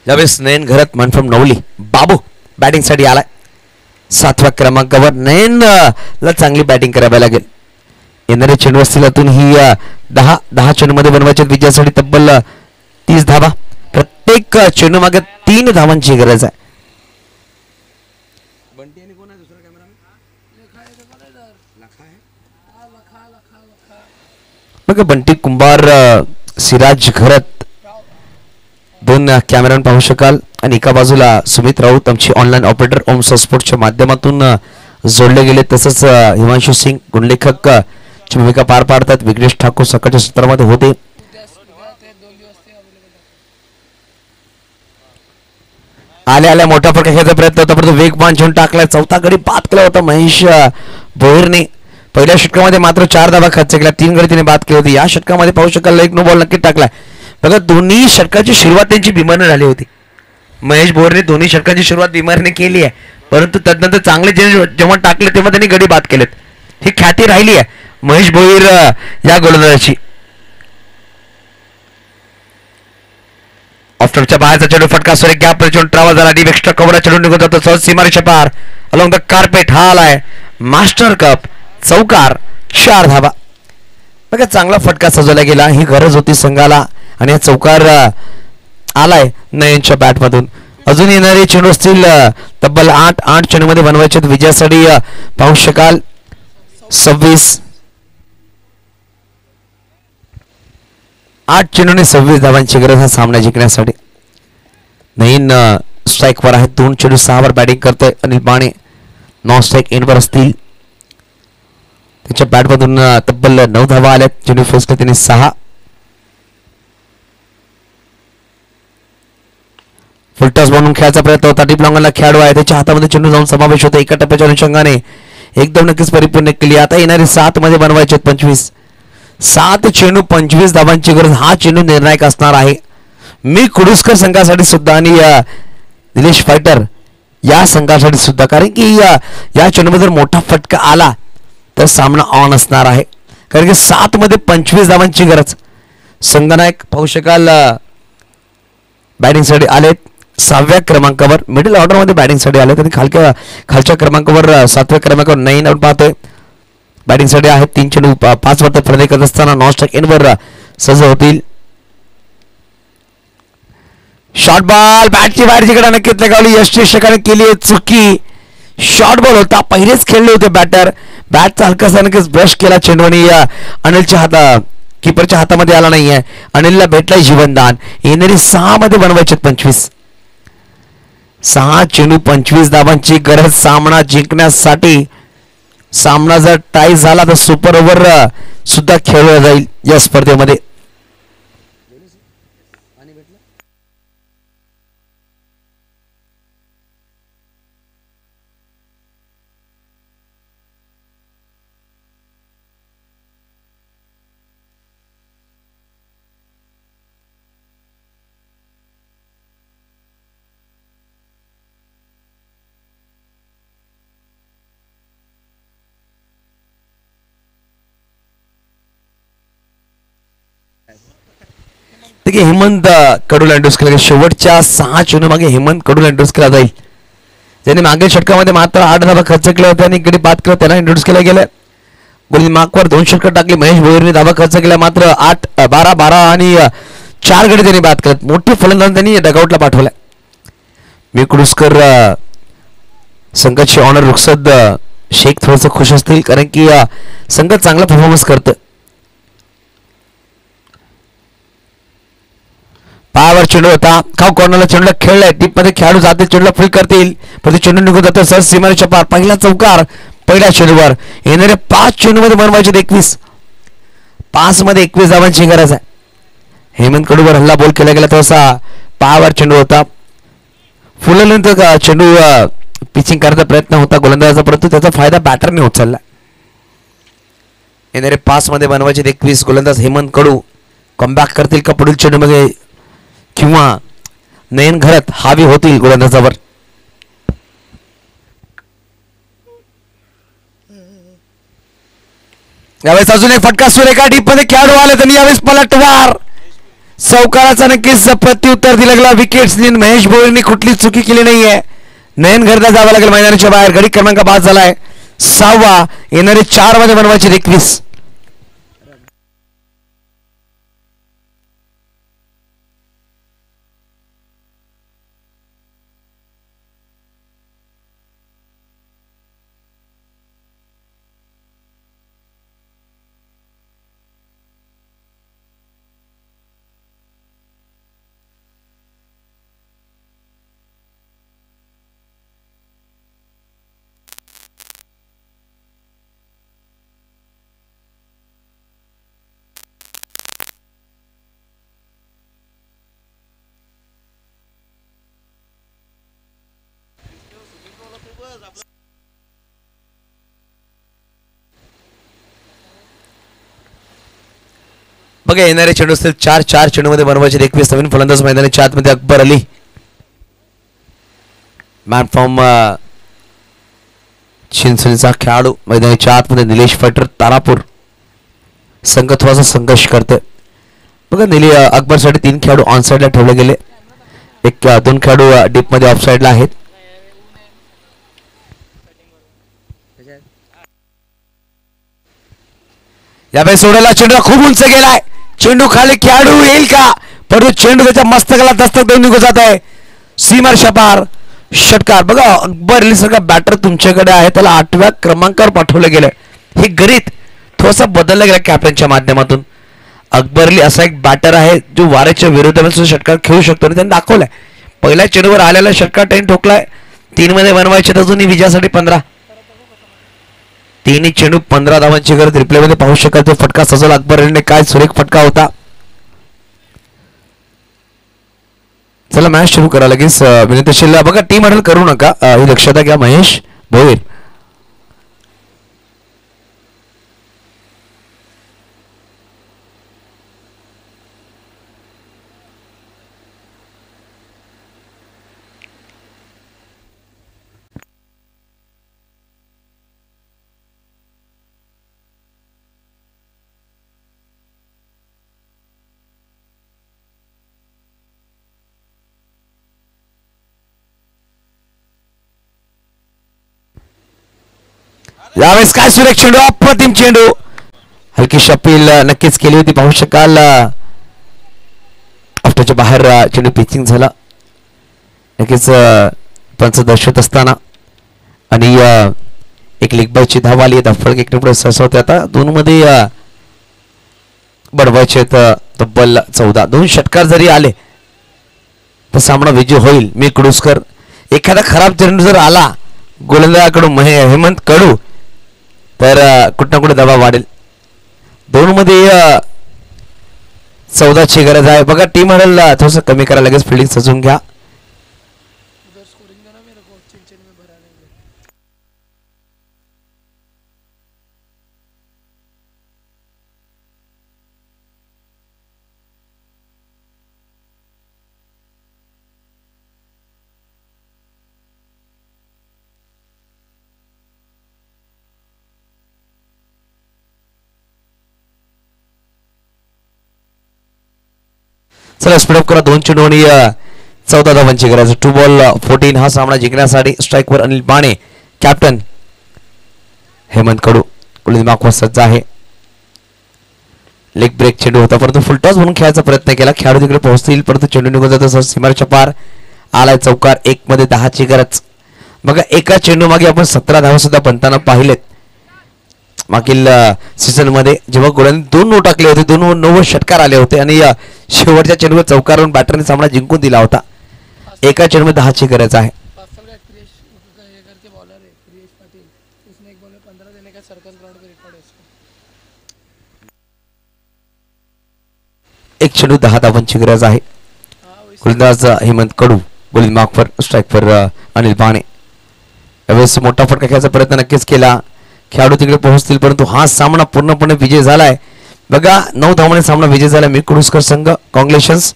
यावेळेस नयन घरत मन फ्रॉम नवली बाबू बॅटिंग साठी आलाय. 7व्या क्रमांकावर नयन ला चांगली बॅटिंग करावी लागेल. येणारे चेंडू असतील त्यातून ही 10 चेंडू मध्ये बनवायचे विजयासाठी तब्बल 30 धावा. प्रत्येक चेंडू मागे 3 धावांची गरज आहे. बघा बंटी कुंभार, सिराज घरत 2 कॅमेरामॅन पाहू शकाल आणि एका बाजूला सुमित राऊत आमची ऑनलाईन ऑपरेटर ओम स्पोर्ट्सच्या माध्यमातून जोडले गेले. तसंच हिमांशु सिंग गुणलेखक ची भूमिका पार पाडतात. विघ्नेश ठाकूर सकाळच्या सत्रामध्ये होते. आल्या मोठा फटका खेळायचा प्रयत्न होता परंतु वेगवान झेंडू टाकला. चौथा गडी बाद केला होता महेश भोईरने. पहिल्या षटकामध्ये मात्र 4 धावा खर्च केल्या. 3 गडी तिने बाद केली होती. या षटकामध्ये पाहू शकाल 1 नो बॉल नक्की टाकलाय. बघा दोन्ही षटकाची सुरुवात त्यांची बिमारीने झाली होती. महेश भोईरने दोन्ही षटकाची सुरुवात बिमारीने केली आहे परंतु त्यानंतर चांगले जेव्हा टाकले तेव्हा त्यांनी गडी बाद केलेत. ही ख्याती राहिली आहे महेश भोईर या गोलंदाजाची. ऑफ्टरच्या बाहेरचा चेंडू फटका सोरे गॅप चेंडू ट्रावा झाला. डीप एक्स्ट्रा कव्हर चेंडू निघून जातो. सहज सीमारेषा पार अलॉंग द कार्पेट. हा आलाय मास्टर कप चौकार. 4 धावा. बघा चांगला फटका सजवला गेला. ही गरज होती संघाला आणि हा चौकार आलाय नयनच्या बॅट मधून. अजून येणारे चेंडू असतील तब्बल 8 चेंडू मध्ये बनवायचे विजयासाठी पाहू शकाल 26 8 चेंडूने 26 धावांची गरज हा सामना जिंकण्यासाठी. नयन स्ट्राईक वर आहे. 2 चेंडू 6 वर बॅटिंग करतोय. अनिल बाणे नॉन स्ट्राईक एंडवर असतील. त्याच्या बॅट मधून तब्बल 9 धावा आल्या. चेंडू फेस केले त्याने 6. फुलटॉस बनवून खेळायचा प्रयत्न होता. डीप लॉंगला खेळाडू आहे त्याच्या हातामध्ये चेंडू जाऊन समावेश होता. एका टप्प्याच्या अनुषंगाने एकदम नक्कीच परिपूर्ण केली. आता येणारे 7 मध्ये बनवायचे 25. 7 चेंडू 25 धावांची गरज. हा चेंडू निर्णायक असणार आहे. मी कुडुसकर संघासाठी सुद्धा आणि निलेश फायटर या संघासाठी सुद्धा, कारण की या चेंडूमध्ये जर मोठा फटका आला तर सामना ऑन असणार आहे. कारण की 7 मध्ये 25 धावांची गरज. संगनायक पाहू शकाल बॅटिंगसाठी आलेत 6व्या क्रमांकावर. मिडल ऑर्डरमध्ये बॅटिंगसाठी आलेत आणि खालच्या क्रमांकावर 7व्या क्रमांकावर नईन आउट पाहतोय. बॅटिंगसाठी आहेत 3 चेंडू 5 वर फलंदाजी करत असताना नॉनस्ट्राइक एंडवर सज्ज होतील. शॉर्ट बॉल बॅटची बाहेर जिकडे नक्कीच लगावली. यष्टीषकाने केली आहे चुकी. शॉर्ट बॉल होता. पहिलेच खेळले होते बॅटर. बॅटचा हलकासा नक्कीच ब्रश केला चेंडू आणि अनिलच्या कीपरच्या हातामध्ये आला नाहीये. अनिलला भेटलाय जीवनदान. येणारी 6 मध्ये बनवायचे 25. 6 चेंडू 25 धावांची गरज सामना जिंकण्यासाठी. सामना जर टाय झाला तर सुपर ओव्हर सुद्धा खेळला जाईल या स्पर्धेमध्ये. हेमंत कडू लँडोस्करला शेवटच्या 6 चेंडू मागे हेमंत कडू लँडोस्करला जाईल. ज्याने मागील षटकामध्ये मात्र 8 धावा खर्च केला होता आणि गडी बाद केला त्याला इंट्रोड्यूस केला गेला. गोलंदाज मार्कवर 2 षटकं टाकली. महेश भोईरने धावा खर्च केला मात्र 8 12 12 आणि 4 गडी त्यांनी बाद केले. मोठी फलंदाज त्यांनी डगआउटला पाठवला. मिकुडुस्कर संघाचे ऑनर रुखसद शेख थोडंसं खुश असतील कारण की संघ चांगला परफॉर्मन्स करतं. पायावर चेंडू होता. खाऊ कॉर्नरला चेंडूला खेळलाय. टीप मध्ये खेळाडू जाते चेंडूला फुल करतील पण चेंडू निघून जातो. सर सीमारेषा पार. पहिला चौकार पहिल्या चेंडूवर. येणारे 5 चेंडूमध्ये बनवायचे 21. 5 मध्ये 21 धावांची गरज आहे. हेमंत कडूवर हल्ला बॉल केला गेला तसा पायावर चेंडू होता. फुलल्यानंतर चेंडू पिचिंग करण्याचा प्रयत्न होता गोलंदाजाचा परंतु त्याचा फायदा बॅटरने उचलला. येणारे 5 मध्ये बनवायचे 21. गोलंदाज हेमंत कडू कमबॅक करतील का पुढील चेंडूमध्ये किंवा नयन घरत हावी होतील गोलंदाजावर. यावेळेस अजून एक फटका सुरेखा डीप मध्ये खेळाडू आले त्यांनी यावेळेस पलटवार. चौकाराचा नक्कीच प्रत्युत्तर दिलं गेला. विकेट्स महेश भोईरने कुठली चुकी केली नाहीये. नयन घरदा जावं लागेल मैदानाच्या बाहेर. गडी क्रमांक 5 झालाय 6वा. येणारे 4 मध्ये बनवायचे 21. बघा येणारे चेंडू असतील 4 चेंडूमध्ये बनवायचे 21. नवीन फलंदाज मैदानाच्या आतमध्ये अकबर अली. मॅन फ्रॉम चिंचणीचा खेळाडू मैदानाच्या आतमध्ये निलेश फायटर तारापूर. संघ थोडासा संघर्ष करतोय. बघा अकबरसाठी 3 खेळाडू ऑन साईडला ठेवले गेले. 2 खेळाडू डीप मध्ये ऑफ साईडला आहेत. यावेळी सोडायला चेंडू खूप उंच गेलाय. चेंडू खाली खेळाडू येईल का परंतु चेंडू त्याच्या मस्तकाला दस्तक देऊन निघून जात आहे. सीमारेषा पार. षटकार. बघा अकबर अली सारखा बॅटर तुमच्याकडे आहे त्याला 8व्या क्रमांकावर पाठवलं गेलंय. हे गणित थोडासा बदललं गेलं कॅप्टनच्या माध्यमातून. अकबर अली असा एक बॅटर आहे जो वाऱ्याच्या विरोधामध्ये षटकार खेळू शकतो आणि त्यांनी दाखवलाय. पहिल्या चेंडूवर आलेला षटकार 10 ठोकलाय. 3 मध्ये बनवायचे अजूनही विजयासाठी 15. 3 चेंडू 15 धावांची गरज. रिप्ले मध्ये पाहू शकाल तो फटका सजवला अकबर अलीने. काय सुरेख फटका होता. चला मॅच सुरू करा लगेच. विनंती शिल्ला बघा टीम हँडल करू नका हे लक्षात घ्या. महेश भोईर यावेळेस काय सुरेख चेंडू, अप्रतिम चेंडू, हलकीशी अपील नक्कीच केली होती, पाहू शकाल ऑफच्या बाहेर चेंडू पिचिंग झाला. नक्कीच पंच दर्शवत असताना आणि एक लेग बायची धाव आली, फळक एक पुढे सरसवते. आता दोन मध्ये बडवायचे तब्बल 14. 2 षटकार जरी आले तर सामना विजय होईल. मी कुडूसकर एखादा खराब चेंडू जर आला गोलंदाजाकडून हेमंत कडू तर कुठं ना कुठे दबाव वाढेल. 2 मध्ये 14ची गरज आहे. बघा टीम हडल थोडस कमी करा, लगेच फिल्डिंग सजून घ्या. उधर स्कोरिंग देना मेरे को, चिन में भरा नहीं है. चला स्पीडअप करा. 2 चेंडू आणि 14 धावांची गरज. 2 बॉल 14 हा सामना जिंकण्यासाठी स्ट्राईकवर अनिल बाणे, कॅप्टन हेमंत कडू मागवा सज्ज आहे. लेग ब्रेक चेंडू होता परंतु फुल टॉस म्हणून खेळायचा प्रयत्न केला. खेळाडू तिकडे पोहोचतील परंतु चेंडू निघून जातो सीमारेषेच्या पार. आलाय चौकार. 1 मध्ये 10ची गरज. बघा एका चेंडू मागे आपण 17 धावा सुद्धा बनताना पाहिलेत. मागील सीझन मध्ये जेव्हा गोळ्यांनी 2 नो टाकले होते, 2 90 षटकार आले होते आणि शेवटच्या चेंडूवर चौकारून बॅटरने सामना जिंकून दिला होता. एका चेंडूमध्ये 10ची गरज आहे. पाफल का क्रिएश ये करके बॉलर है क्रिएश पाटिल, उसने एक बॉल में 15 देने का सर्कल ग्राउंड पे रिकॉर्ड है इसका. एक चेंडू 10 धावांची गरज आहे. गोलंदाज हेमंत कडू, गोलंदाज मागवर, स्ट्राईकवर अनिल बाणे. यावेळेस मोठा फटका खेळायचा प्रयत्न नक्कीच केला. खेळाडू तिकडे पोहोचतील परंतु हा सामना पूर्णपणे विजय झालाय. बघा 9 धावांनी सामना विजय झाला. मी कुडूसकर संघ कॉंग्रॅच्युलेशन्स.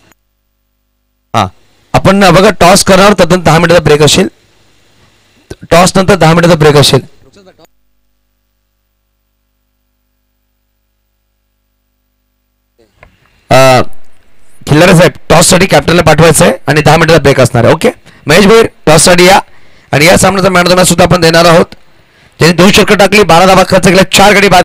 आपण बघा टॉस करणार, तदनंतर 10 मिनिटाचा ब्रेक असेल. टॉस नंतर 10 मिनिटाचा ब्रेक असेल. खिल्लारे साहेब टॉस साठी कॅप्टनला पाठवायचं आहे आणि 10 मिनिटाचा ब्रेक असणार आहे. ओके महेश भाई टॉस साठी या आणि या सामन्याचा मॅन ऑफ द मॅच सुद्धा आपण देणार आहोत. ज्यांनी 2 षटकर टाकली, 12 धावा खर्च केला, 4 गडी बाद